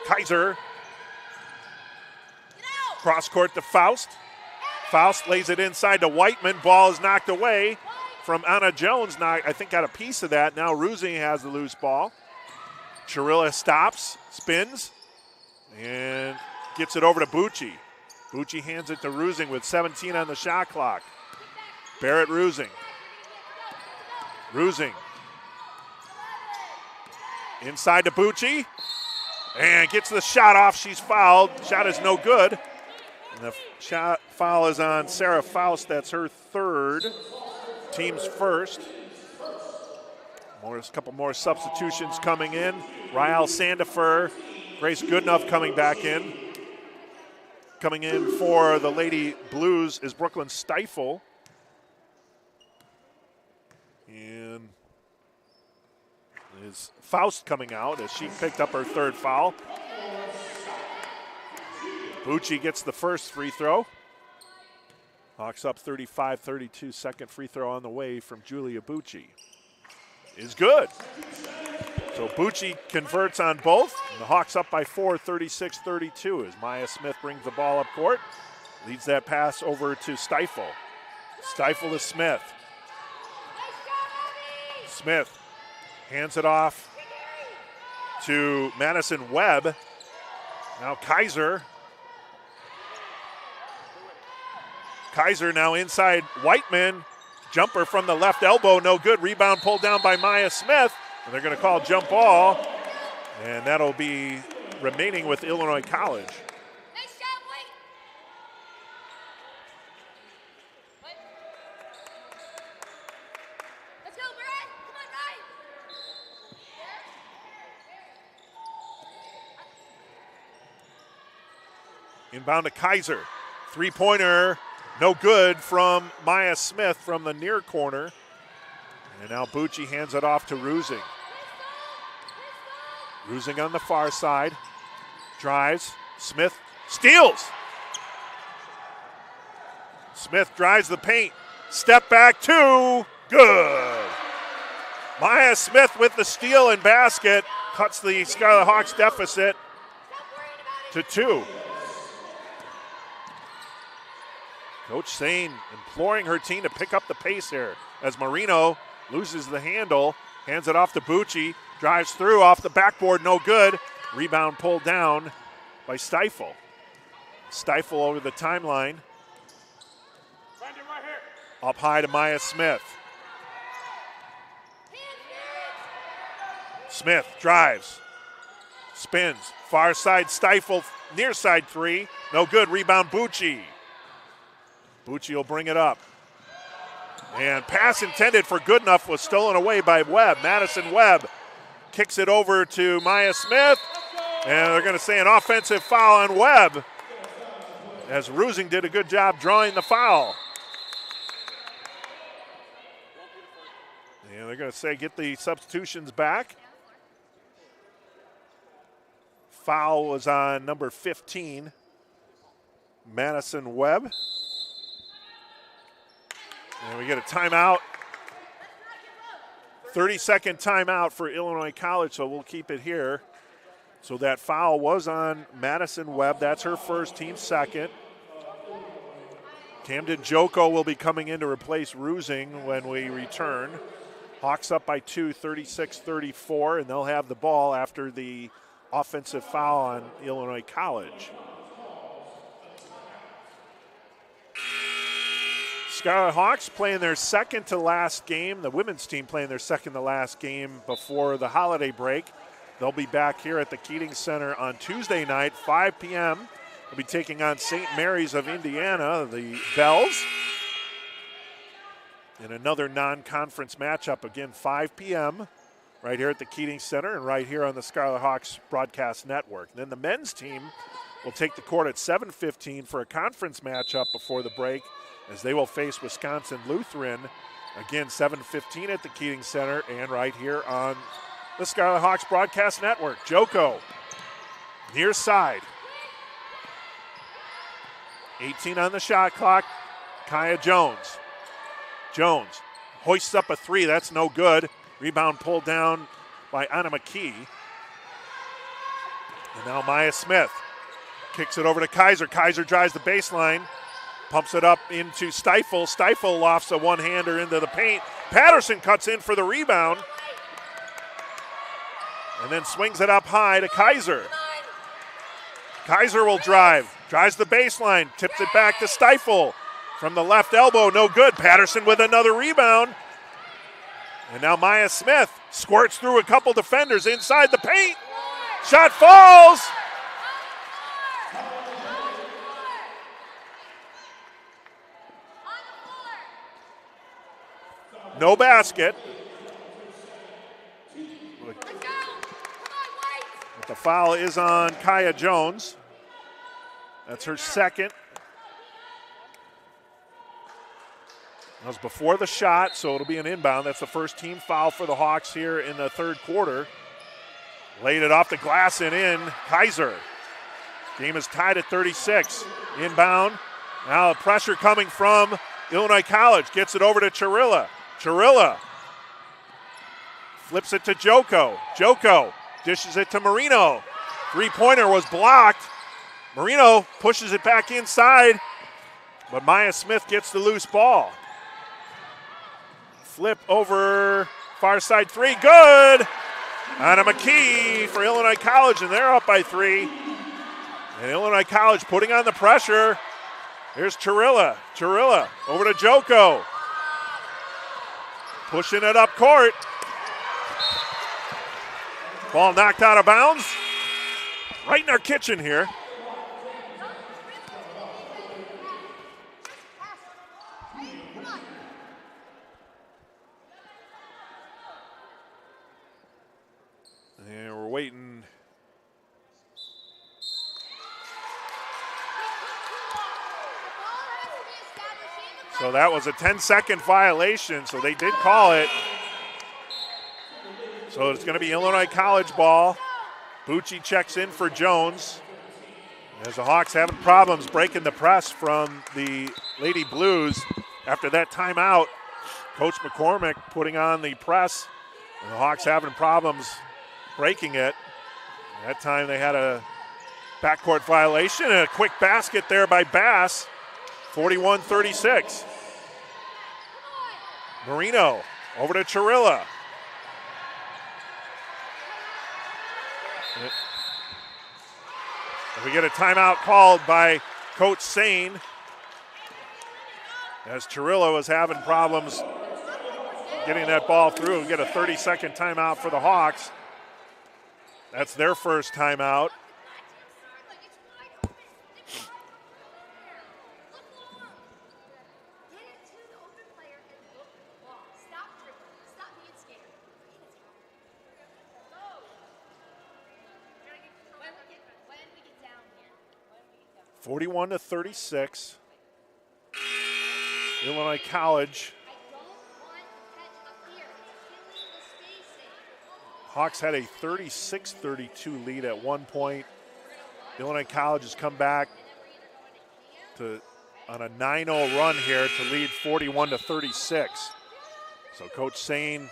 Kaiser. Cross court to Faust. Faust lays it inside to Whiteman. Ball is knocked away from Anna Jones. Now, I think got a piece of that. Now Rusing has the loose ball. Chirilla stops, spins, and gets it over to Bucci. Bucci hands it to Rusing with 17 on the shot clock. Barrett Rusing. Rusing. Inside to Bucci. And gets the shot off. She's fouled. Shot is no good. And the shot foul is on Sarah Faust. That's her third. Team's first. A couple more substitutions coming in. Ryle Sandifer, Grace Goodenough coming back in. Coming in for the Lady Blues is Brooklyn Stifel. And is Faust coming out as she picked up her third foul. Bucci gets the first free throw. Hawks up 35-32. Second free throw on the way from Julia Bucci. Is good. So Bucci converts on both. And the Hawks up by 4, 36-32 as Maya Smith brings the ball up court. Leads that pass over to Stifel. Stifel to Smith. Smith hands it off to Madison Webb. Now Kaiser. Kaiser now inside Whiteman. Jumper from the left elbow, no good. Rebound pulled down by Maya Smith. And they're going to call jump ball. And that'll be remaining with Illinois College. Nice job, Blake. Let's go, Brad. Come on, Ryan. Inbound to Kaiser. Three-pointer, no good from Maya Smith from the near corner. And now Bucci hands it off to Rusing. Rusing on the far side. Drives. Smith steals. Smith drives the paint. Step back two. Good. Maya Smith with the steal and basket. Cuts the Scarlet Hawks deficit to 2. Coach Sane imploring her team to pick up the pace here as Marino loses the handle, hands it off to Bucci, drives through off the backboard, no good. Rebound pulled down by Stifel. Stifel over the timeline. Up high to Maya Smith. Smith drives, spins, far side Stifel, near side three, no good. Rebound Bucci. Bucci will bring it up. And pass intended for Goodenough was stolen away by Webb. Madison Webb kicks it over to Maya Smith. And they're going to say an offensive foul on Webb, as Rusing did a good job drawing the foul. And they're going to say get the substitutions back. Foul was on number 15, Madison Webb. And we get a timeout. 30-second timeout for Illinois College, so we'll keep it here. So that foul was on Madison Webb. That's her first, team second. Camden Joko will be coming in to replace Rusing when we return. Hawks up by 2, 36-34, and they'll have the ball after the offensive foul on Illinois College. Scarlet Hawks playing their second to last game. The women's team playing their second to last game before the holiday break. They'll be back here at the Keating Center on Tuesday night, 5 p.m. They'll be taking on St. Mary's of Indiana, the Bells. In another non-conference matchup, again, 5 p.m. right here at the Keating Center and right here on the Scarlet Hawks Broadcast Network. And then the men's team will take the court at 7:15 for a conference matchup before the break as they will face Wisconsin Lutheran. Again, 7:15 at the Keating Center and right here on the Scarlet Hawks Broadcast Network. Joko, near side. 18 on the shot clock. Kaya Jones. Jones hoists up a three. That's no good. Rebound pulled down by Anna McKee. And now Maya Smith kicks it over to Kaiser. Kaiser drives the baseline. Pumps it up into Stifle. Stifle lofts a one-hander into the paint. Patterson cuts in for the rebound. And then swings it up high to Kaiser. Kaiser will drive. Drives the baseline. Tips it back to Stifle. From the left elbow, no good. Patterson with another rebound. And now Maya Smith squirts through a couple defenders inside the paint. Shot falls. No basket. But the foul is on Kaya Jones. That's her second. That was before the shot, so it'll be an inbound. That's the first team foul for the Hawks here in the third quarter. Laid it off the glass and in. Kaiser. Game is tied at 36. Inbound. Now the pressure coming from Illinois College. Gets it over to Chirilla. Chirilla flips it to Joko. Joko dishes it to Marino. Three-pointer was blocked. Marino pushes it back inside, but Maya Smith gets the loose ball. Flip over far side three, good! Anna McKee for Illinois College, and they're up by 3. And Illinois College putting on the pressure. Here's Chirilla. Chirilla over to Joko. Pushing it up court. Ball knocked out of bounds. Right in our kitchen here. And we're waiting. So that was a 10-second violation, so they did call it. So it's going to be Illinois College ball. Bucci checks in for Jones. As the Hawks having problems breaking the press from the Lady Blues after that timeout. Coach McCormick putting on the press, and the Hawks having problems breaking it. That time they had a backcourt violation and a quick basket there by Bass. 41-36. Marino over to Chirilla. And we get a timeout called by Coach Sane as Chirilla was having problems getting that ball through. We get a 30-second timeout for the Hawks. That's their first timeout. When we get down here. 41-36. Illinois College. Hawks had a 36-32 lead at one point. Illinois College has come back on a 9-0 run here to lead 41-36. So Coach Sane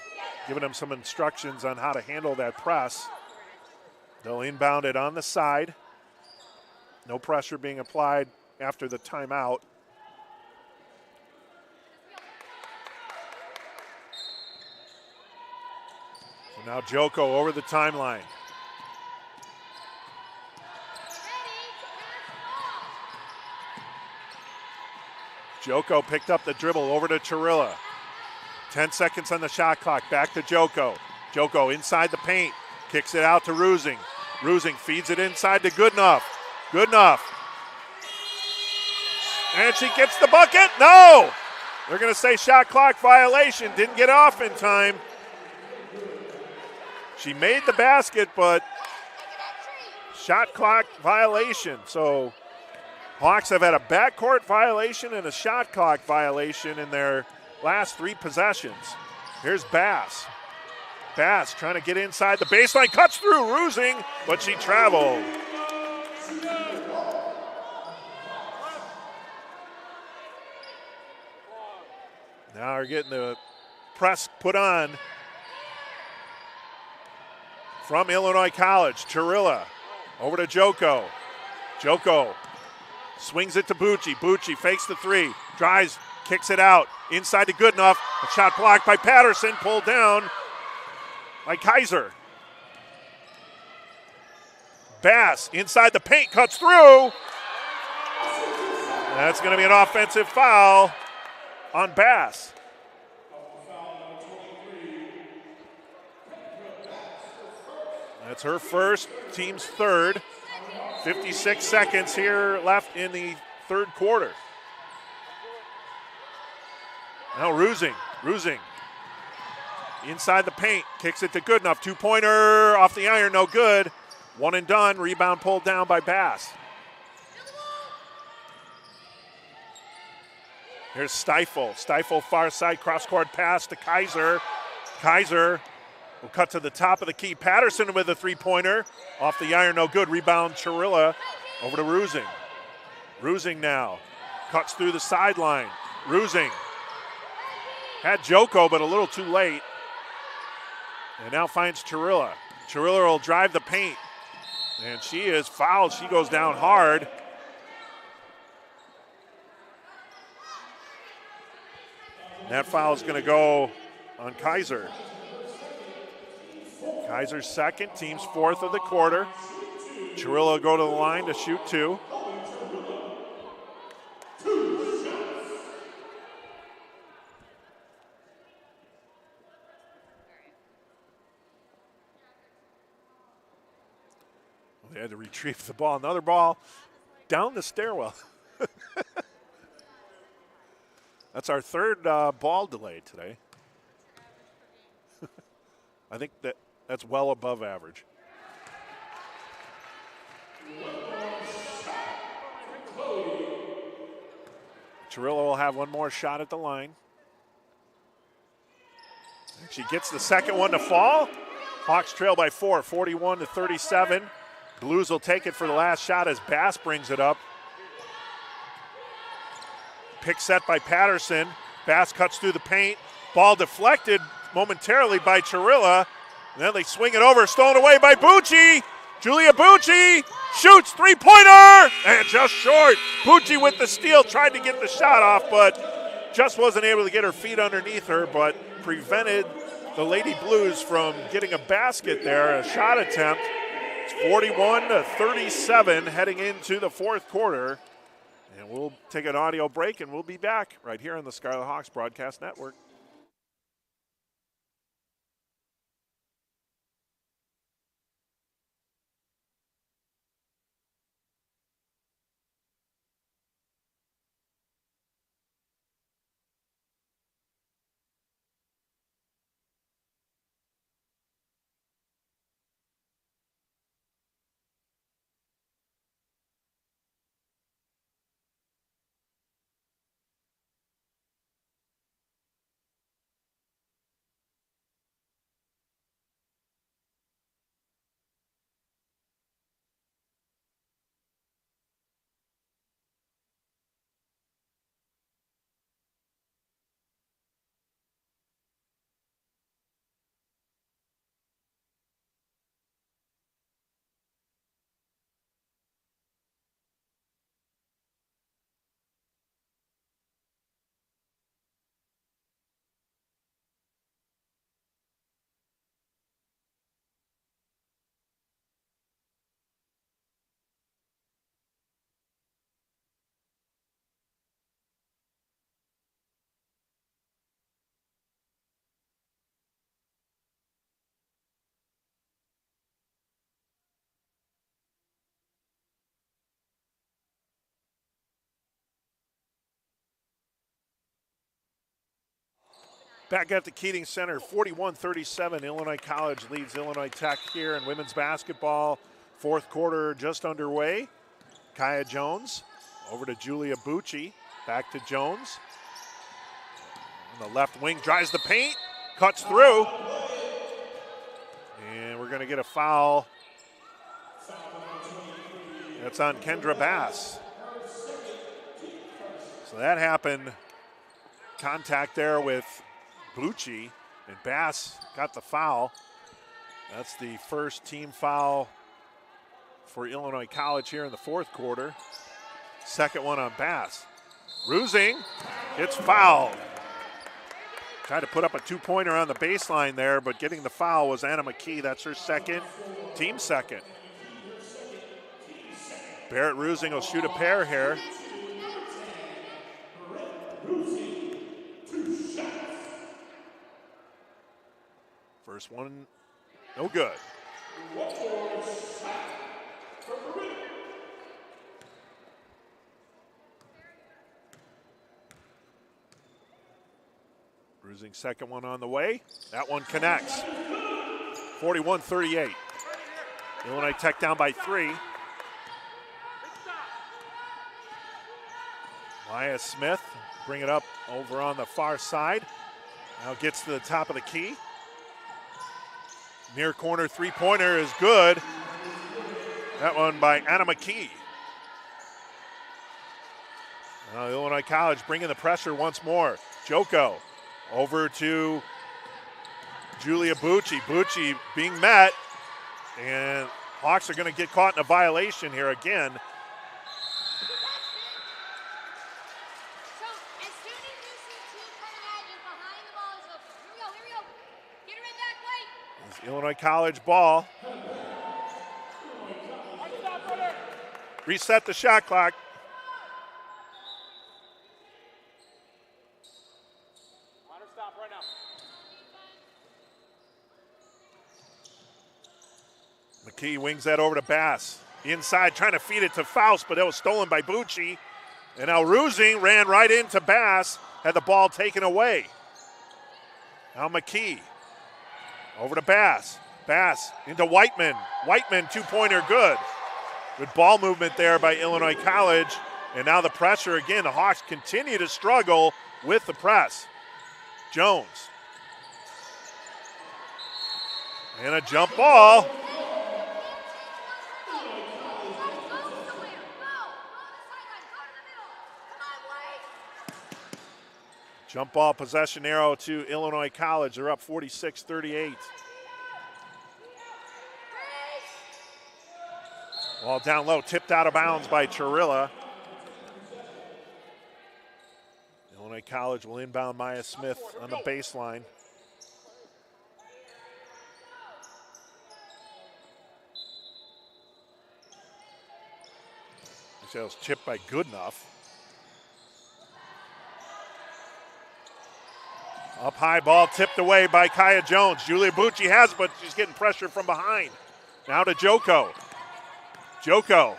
giving them some instructions on how to handle that press. They'll inbound it on the side. No pressure being applied after the timeout. So now Joko over the timeline. Joko picked up the dribble over to Chirilla. 10 seconds on the shot clock. Back to Joko. Joko inside the paint. Kicks it out to Rusing. Rusing feeds it inside to Goodenough. Goodenough. And she gets the bucket. No! They're going to say shot clock violation. Didn't get off in time. She made the basket, but shot clock violation. So Hawks have had a backcourt violation and a shot clock violation in their last 3 possessions. Here's Bass. Bass trying to get inside the baseline, cuts through Rusing, but she traveled. Now we're getting the press put on from Illinois College. Churilla over to Joko. Joko swings it to Bucci. Bucci fakes the 3, drives, kicks it out. Inside to Goodenough. A shot blocked by Patterson, pulled down by Kaiser. Bass inside the paint, cuts through. That's going to be an offensive foul on Bass. That's her first, team's third. 56 seconds here left in the third quarter. Now Rusing inside the paint, kicks it to Goodenough. 2-pointer off the iron, no good. One and done, rebound pulled down by Bass. Here's Stifle. Stifle far side cross-court pass to Kaiser. Kaiser will cut to the top of the key. Patterson with a 3-pointer. Off the iron, no good. Rebound Churilla over to Rusing. Rusing now cuts through the sideline. Rusing had Joko, but a little too late. And now finds Churilla. Churilla will drive the paint. And she is fouled. She goes down hard. That foul is going to go on Kaiser. Kaiser's second, team's fourth of the quarter. Churilla will go to the line to shoot 2. They had to retrieve the ball. Another ball down the stairwell. That's our third ball delay today. I think that's well above average. Churilla will have one more shot at the line. And she gets the second one to fall. Hawks trail by 4, 41-37. Blues will take it for the last shot as Bass brings it up. Pick set by Patterson. Bass cuts through the paint. Ball deflected momentarily by Churilla. And then they swing it over, stolen away by Bucci. Julia Bucci shoots 3-pointer and just short. Bucci with the steal, tried to get the shot off, but just wasn't able to get her feet underneath her, but prevented the Lady Blues from getting a basket there, a shot attempt. It's 41-37 heading into the fourth quarter. And we'll take an audio break, and we'll be back right here on the Scarlet Hawks Broadcast Network. Back at the Keating Center, 41-37. Illinois College leads Illinois Tech here in women's basketball. Fourth quarter just underway. Kaya Jones over to Julia Bucci. Back to Jones. On the left wing, drives the paint, cuts through. And we're going to get a foul. That's on Kendra Bass. So that happened. Contact there with Bucci, and Bass got the foul. That's the first team foul for Illinois College here in the fourth quarter. Second one on Bass. Rusing gets fouled. Tried to put up a two-pointer on the baseline there, but getting the foul was Anna McKee. That's her second, team second. Barrett Rusing will shoot a pair here. First one, no good. Rusing second one on the way. That one connects. 41-38. Illinois Tech down by 3. Maya Smith bring it up over on the far side. Now gets to the top of the key. Near corner three-pointer is good. That one by Anna McKee. Now Illinois College bringing the pressure once more. Joko over to Julia Bucci. Bucci being met, and Hawks are going to get caught in a violation here again. So as soon as you see two coming at you behind the ball, so here we go. Get her in that way. It's Illinois College ball. Reset the shot clock. McKee wings that over to Bass. Inside, trying to feed it to Faust, but that was stolen by Bucci. And now Rusing ran right into Bass, had the ball taken away. Now McKee over to Bass. Bass into Whiteman. Whiteman, two-pointer, good. Good ball movement there by Illinois College. And now the pressure again. The Hawks continue to struggle with the press. Jones. And a jump ball. Jump ball possession arrow to Illinois College. They're up 46-38. Ball down low, tipped out of bounds by Chirilla. Illinois College will inbound Maya Smith on the baseline. That was chipped by Goodenough. Up high, ball tipped away by Kaya Jones. Julia Bucci has, but she's getting pressure from behind. Now to Joko. Joko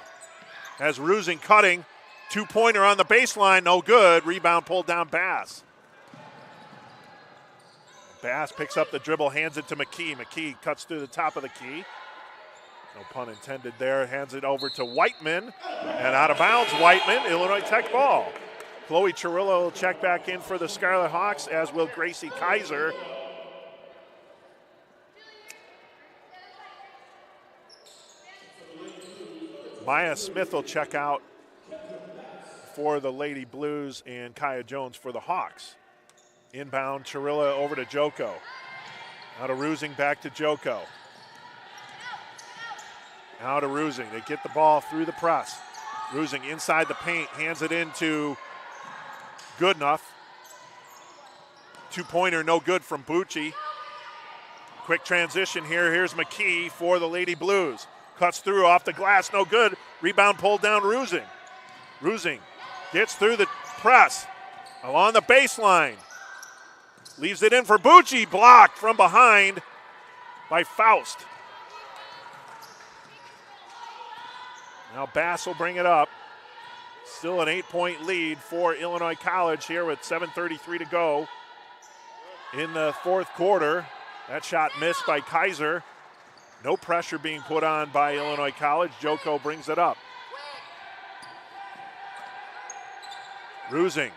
has Rusing cutting. Two-pointer on the baseline, no good. Rebound pulled down Bass. Bass picks up the dribble, hands it to McKee. McKee cuts through the top of the key. No pun intended there. Hands it over to Whiteman. And out of bounds, Whiteman, Illinois Tech ball. Chloe Chirilla will check back in for the Scarlet Hawks, as will Gracie Kaiser. Maya Smith will check out for the Lady Blues, and Kaya Jones for the Hawks. Inbound, Chirilla over to Joko. Now to Rusing, back to Joko. Now to Rusing. They get the ball through the press. Rusing inside the paint, hands it into Goodenough. Two-pointer, no good from Bucci. Quick transition here. Here's McKee for the Lady Blues. Cuts through off the glass, no good. Rebound pulled down Rusing. Rusing gets through the press. Along the baseline. Leaves it in for Bucci. Blocked from behind by Faust. Now Bass will bring it up. Still an 8-point lead for Illinois College here with 7:33 to go. in the fourth quarter. That shot missed by Kaiser. No pressure being put on by Illinois College. Joko brings it up. Rusing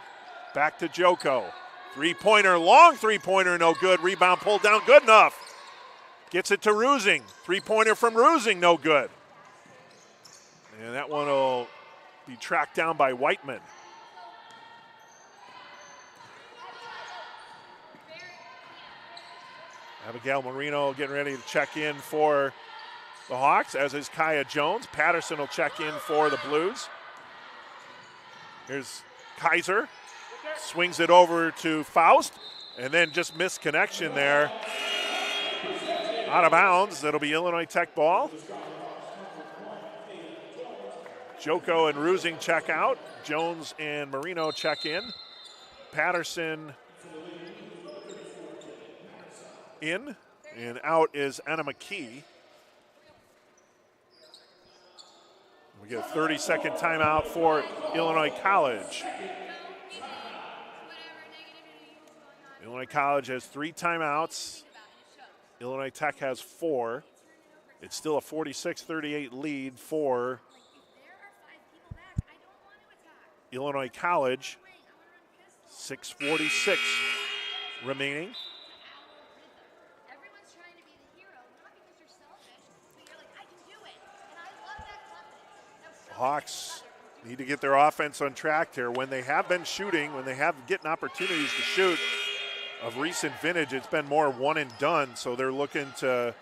back to Joko. Three-pointer, long three-pointer, no good. Rebound pulled down, good enough. Gets it to Rusing. Three-pointer from Rusing, no good. And that one will be tracked down by Whiteman. Abigail Marino getting ready to check in for the Hawks, as is Kaya Jones. Patterson will check in for the Blues. Here's Kaiser. Swings it over to Faust, and then just missed connection there. Out of bounds. That'll be Illinois Tech ball. Joko and Rusing check out. Jones and Marino check in. Patterson in, and out is Anna McKee. We get a 30-second timeout for Illinois College. Illinois College has 3 timeouts. Illinois Tech has 4. It's still a 46-38 lead for Illinois College. 6:46 remaining. Hawks need to get their offense on track here. When they have been shooting, when they have getting opportunities to shoot, of recent vintage, it's been more one and done, so they're looking to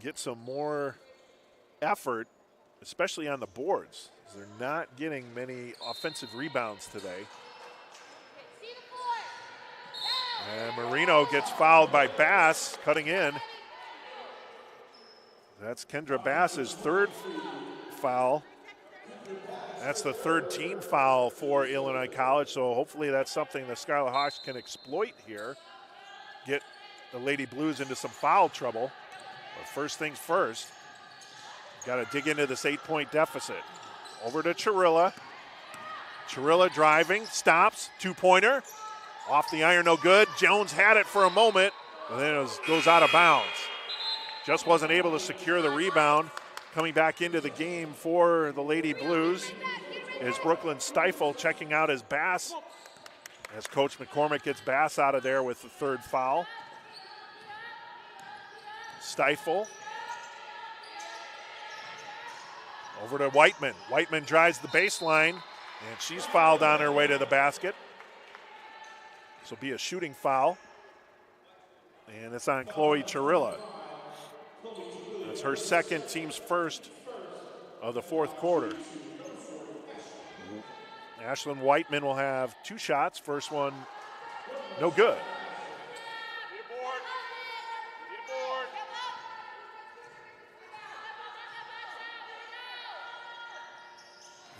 get some more effort, especially on the boards. They're not getting many offensive rebounds today. And Marino gets fouled by Bass, cutting in. That's Kendra Bass's 3rd foul. That's the 3rd team foul for Illinois College, so hopefully that's something the Scarlet Hawks can exploit here. Get the Lady Blues into some foul trouble. But first things first, got to dig into this 8-point deficit. Over to Chirilla. Chirilla driving, stops, 2-pointer. Off the iron, no good. Jones had it for a moment, and then it goes out of bounds. Just wasn't able to secure the rebound. Coming back into the game for the Lady Blues is Brooklyn Stifle, checking out as Bass, as Coach McCormick gets Bass out of there with the 3rd foul. Stifle. Over to Whiteman. Whiteman drives the baseline, and she's fouled on her way to the basket. This will be a shooting foul, and it's on Chloe Chirilla. That's her 2nd, team's 1st of the 4th quarter. Ashlyn Whiteman will have 2 shots. First one, no good.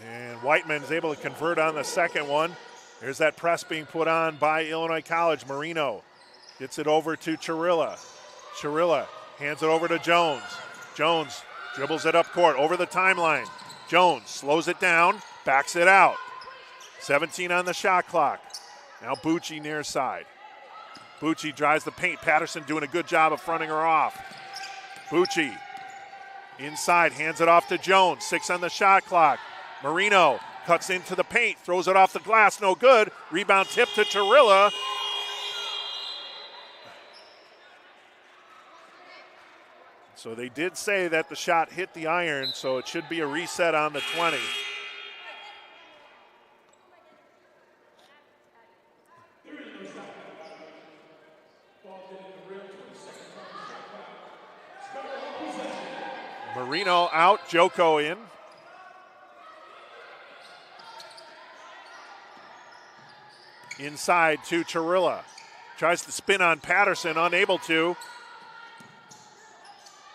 And Whiteman's able to convert on the 2nd one. There's that press being put on by Illinois College. Marino gets it over to Chirilla. Chirilla hands it over to Jones. Jones dribbles it up court over the timeline. Jones slows it down, backs it out. 17 on the shot clock. Now Bucci near side. Bucci drives the paint. Patterson doing a good job of fronting her off. Bucci inside, hands it off to Jones. 6 on the shot clock. Marino cuts into the paint, throws it off the glass, no good. Rebound tip to Chirilla. So they did say that the shot hit the iron, so it should be a reset on the 20. Marino out, Joko in. Inside to Chirilla. Tries to spin on Patterson, unable to.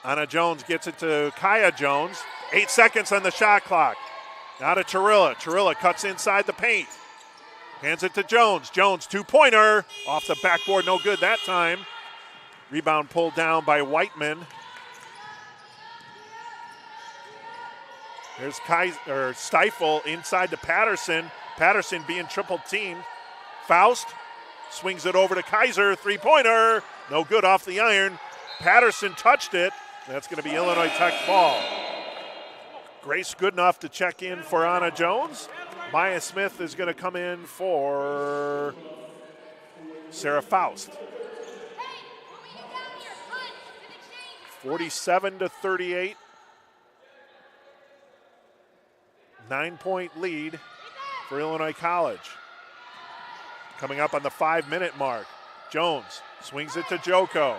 Anna Jones gets it to Kaya Jones. 8 seconds on the shot clock. Now to Chirilla. Chirilla cuts inside the paint. Hands it to Jones. Jones, 2-pointer. Off the backboard, no good that time. Rebound pulled down by Whiteman. There's Stifle inside to Patterson. Patterson being triple teamed. Faust swings it over to Kaiser. Three-pointer. No good off the iron. Patterson touched it. That's going to be Illinois Tech ball. Grace Goodenough to check in for Anna Jones. Maya Smith is going to come in for Sarah Faust. 47-38. 9-point lead for Illinois College. Coming up on the 5-minute mark. Jones swings it to Joko.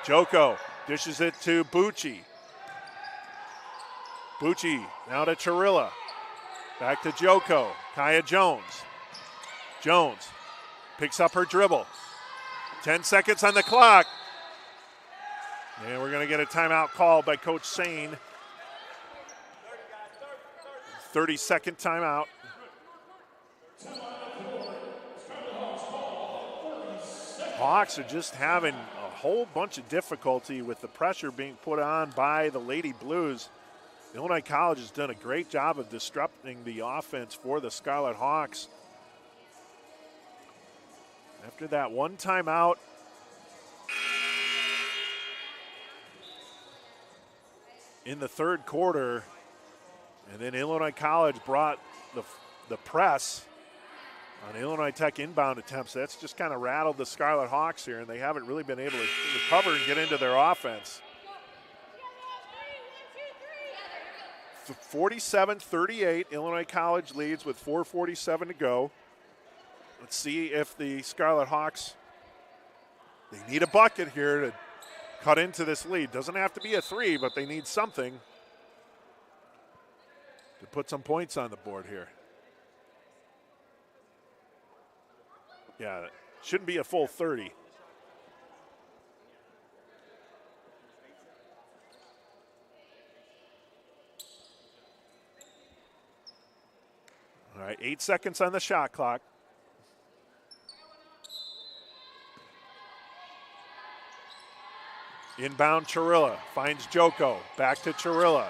Joko dishes it to Bucci. Bucci now to Chirilla. Back to Joko. Kaya Jones. Jones picks up her dribble. 10 seconds on the clock. And we're going to get a timeout called by Coach Sane. 30-second timeout. Hawks are just having a whole bunch of difficulty with the pressure being put on by the Lady Blues. Illinois College has done a great job of disrupting the offense for the Scarlet Hawks. After that one timeout, in the third quarter, and then Illinois College brought the press on Illinois Tech inbound attempts. That's just kind of rattled the Scarlet Hawks here, and they haven't really been able to recover and get into their offense. 47-38, Illinois College leads with 4:47 to go. Let's see if the Scarlet Hawks, they need a bucket here to cut into this lead. Doesn't have to be a three, but they need something to put some points on the board here. Yeah, it shouldn't be a full 30. All right, 8 seconds on the shot clock. Inbound Chirilla finds Joko. Back to Chirilla.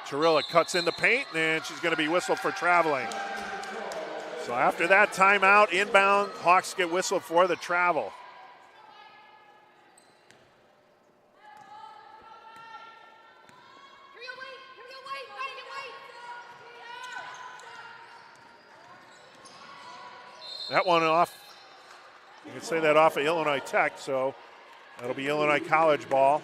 Chirilla cuts in the paint, and she's going to be whistled for traveling. So after that timeout, inbound, Hawks get whistled for the travel. That one off, you can say that off of Illinois Tech, so that'll be Illinois College ball.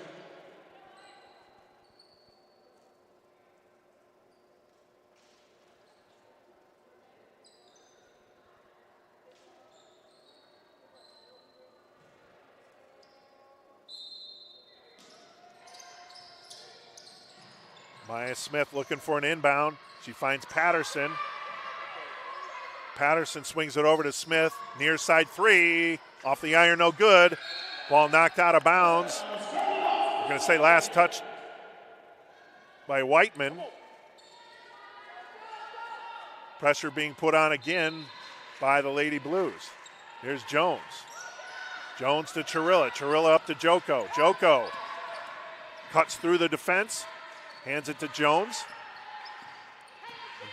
Maya Smith looking for an inbound. She finds Patterson. Patterson swings it over to Smith. Near side three. Off the iron, no good. Ball knocked out of bounds. I'm going to say last touch by Whiteman. Pressure being put on again by the Lady Blues. Here's Jones. Jones to Chirilla. Chirilla up to Joko. Joko cuts through the defense. Hands it to Jones.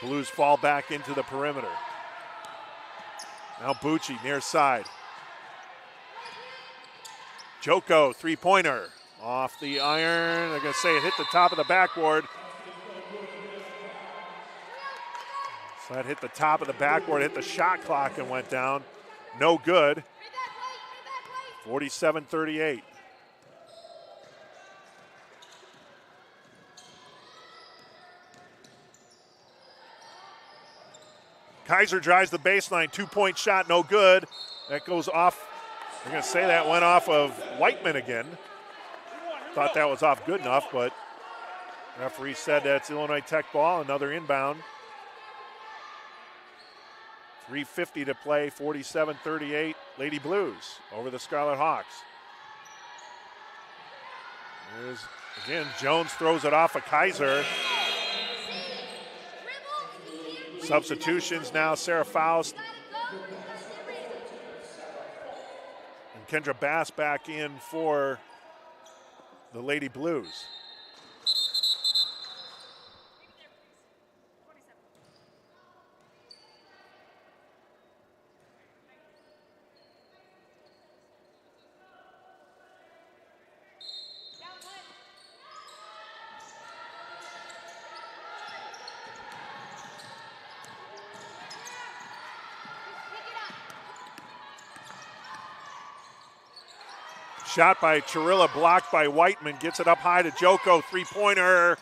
The Blues fall back into the perimeter. Now Bucci near side. Joko, three-pointer. Off the iron. They're going to say it hit the top of the backboard. So that hit the top of the backboard, hit the shot clock and went down. No good. 47-38. Kaiser drives the baseline, two-point shot, no good. That goes off. They're going to say that went off of Whiteman again. Thought that was off good enough, but referee said that's Illinois Tech ball, another inbound. 3:50 to play, 47-38, Lady Blues over the Scarlet Hawks. There's, again, Jones throws it off of Kaiser. Substitutions now, Sarah Faust and Kendra Bass back in for the Lady Blues. Shot by Chirilla, blocked by Whiteman. Gets it up high to Joko, three-pointer.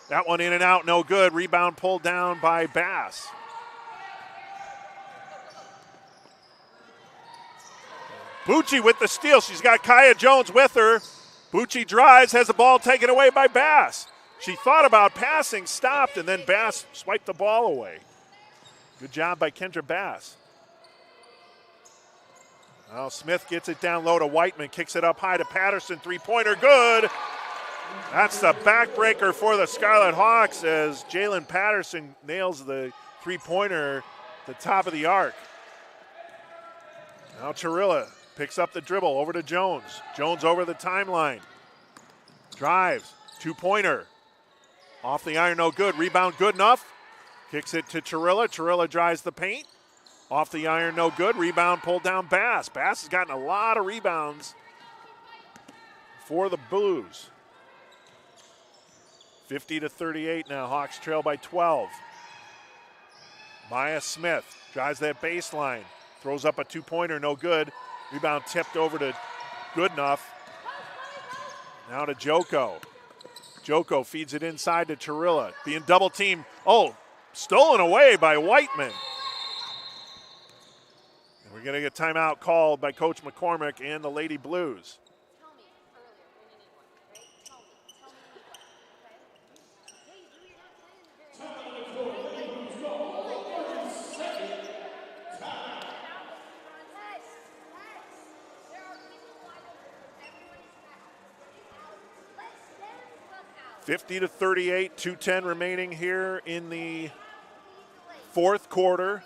That one in and out, no good. Rebound pulled down by Bass. Bucci with the steal. She's got Kaya Jones with her. Bucci drives, has the ball taken away by Bass. She thought about passing, stopped, and then Bass swiped the ball away. Good job by Kendra Bass. Now Smith gets it down low to Whiteman, kicks it up high to Patterson, three-pointer, good. That's the backbreaker for the Scarlet Hawks as Jalen Patterson nails the three-pointer at the top of the arc. Now Chirilla picks up the dribble over to Jones. Jones over the timeline. Drives, two-pointer. Off the iron, no good. Rebound good enough. Kicks it to Chirilla. Chirilla drives the paint. Off the iron, no good. Rebound pulled down Bass. Bass has gotten a lot of rebounds for the Blues. 50-38 now. Hawks trail by 12. Maya Smith drives that baseline. Throws up a two-pointer, no good. Rebound tipped over to Goodenough. Now to Joko. Joko feeds it inside to Chirilla. Being double teamed. Oh, stolen away by Whiteman. And we're going to get timeout called by Coach McCormick and the Lady Blues. Tell me earlier when you need one, okay? Tell me when you need one, okay? Hey, you're not playing very There are people wide open. Everyone is back. Let's stand the fuck out. 50-38, 2:10 remaining here in the fourth quarter.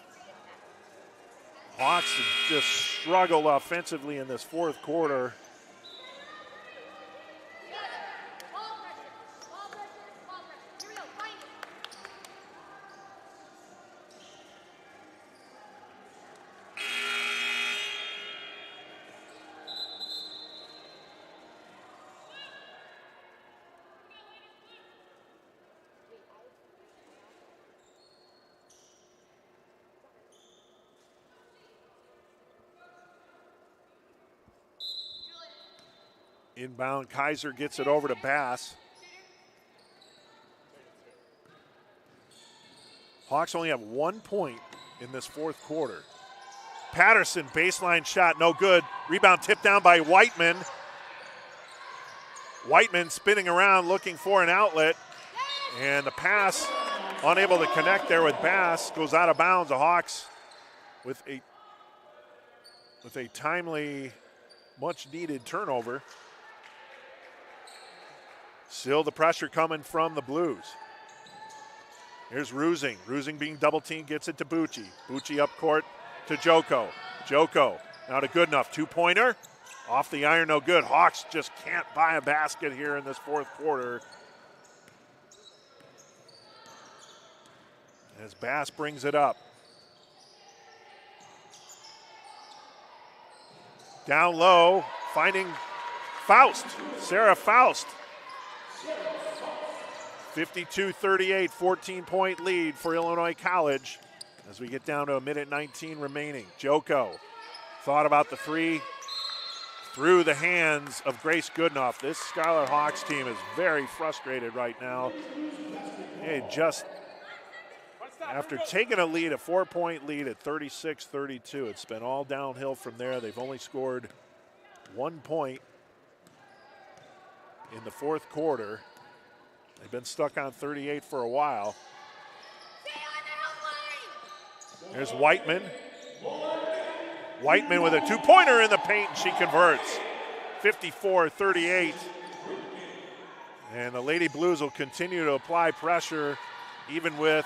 Hawks have just struggled offensively in this fourth quarter. Ball pressure. Here we go. Find it. Inbound, Kaiser gets it over to Bass. Hawks only have 1 point in this fourth quarter. Patterson, baseline shot, no good. Rebound tipped down by Whiteman. Whiteman spinning around looking for an outlet. And the pass, unable to connect there with Bass, goes out of bounds. The Hawks with a timely, much-needed turnover. Still the pressure coming from the Blues. Here's Rusing. Rusing being double-teamed, gets it to Bucci. Bucci up court to Joko. Joko now to Goodenough. Two-pointer. Off the iron, no good. Hawks just can't buy a basket here in this fourth quarter. As Bass brings it up. Down low, finding Faust. Sarah Faust. 52-38, 14-point lead for Illinois College as we get down to 1:19 remaining. Joko thought about the three through the hands of Grace Goodenough. This Scarlet Hawks team is very frustrated right now. They just, after taking a lead, a 4-point lead at 36-32, it's been all downhill from there. They've only scored 1 point in the fourth quarter. They've been stuck on 38 for a while. There's Whiteman. Whiteman with a two-pointer in the paint, and she converts. 54-38. And the Lady Blues will continue to apply pressure even with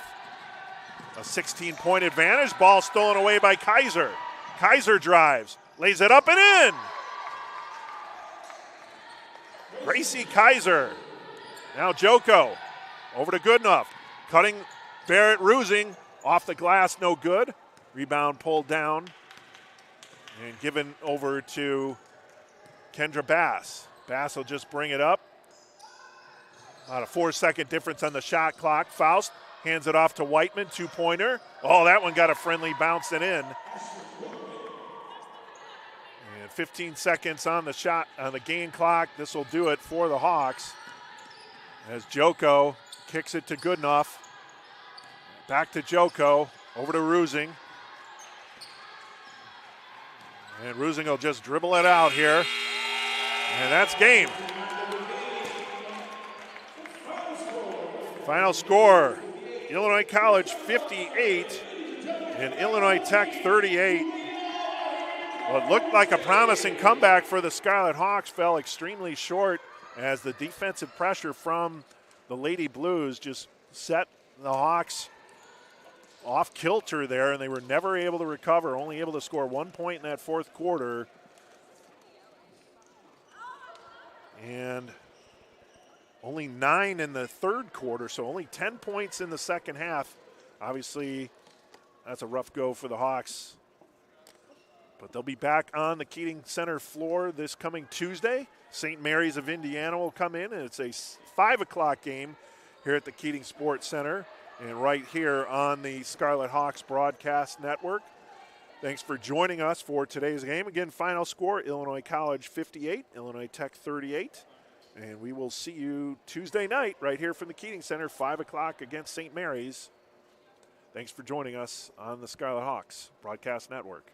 a 16-point advantage. Ball stolen away by Kaiser. Kaiser drives, lays it up and in. Gracie Kaiser. Now Joko over to Goodenough. Cutting Barrett Rusing off the glass, no good. Rebound pulled down and given over to Kendra Bass. Bass will just bring it up. About a 4-second difference on the shot clock. Faust hands it off to Whiteman, two-pointer. Oh, that one got a friendly bounce and in. And 15 seconds on the game clock. This will do it for the Hawks. As Joko kicks it to Goodenough. Back to Joko, over to Rusing. And Rusing will just dribble it out here. And that's game. Final score, Illinois College 58 and Illinois Tech 38. What looked like a promising comeback for the Scarlet Hawks fell extremely short as the defensive pressure from the Lady Blues just set the Hawks off kilter there, and they were never able to recover, only able to score 1 point in that fourth quarter. And only 9 in the third quarter, so only 10 points in the second half. Obviously, that's a rough go for the Hawks. But they'll be back on the Keating Center floor this coming Tuesday. St. Mary's of Indiana will come in, and it's a 5 o'clock game here at the Keating Sports Center and right here on the Scarlet Hawks Broadcast Network. Thanks for joining us for today's game. Again, final score, Illinois College 58, Illinois Tech 38. And we will see you Tuesday night right here from the Keating Center, 5 o'clock against St. Mary's. Thanks for joining us on the Scarlet Hawks Broadcast Network.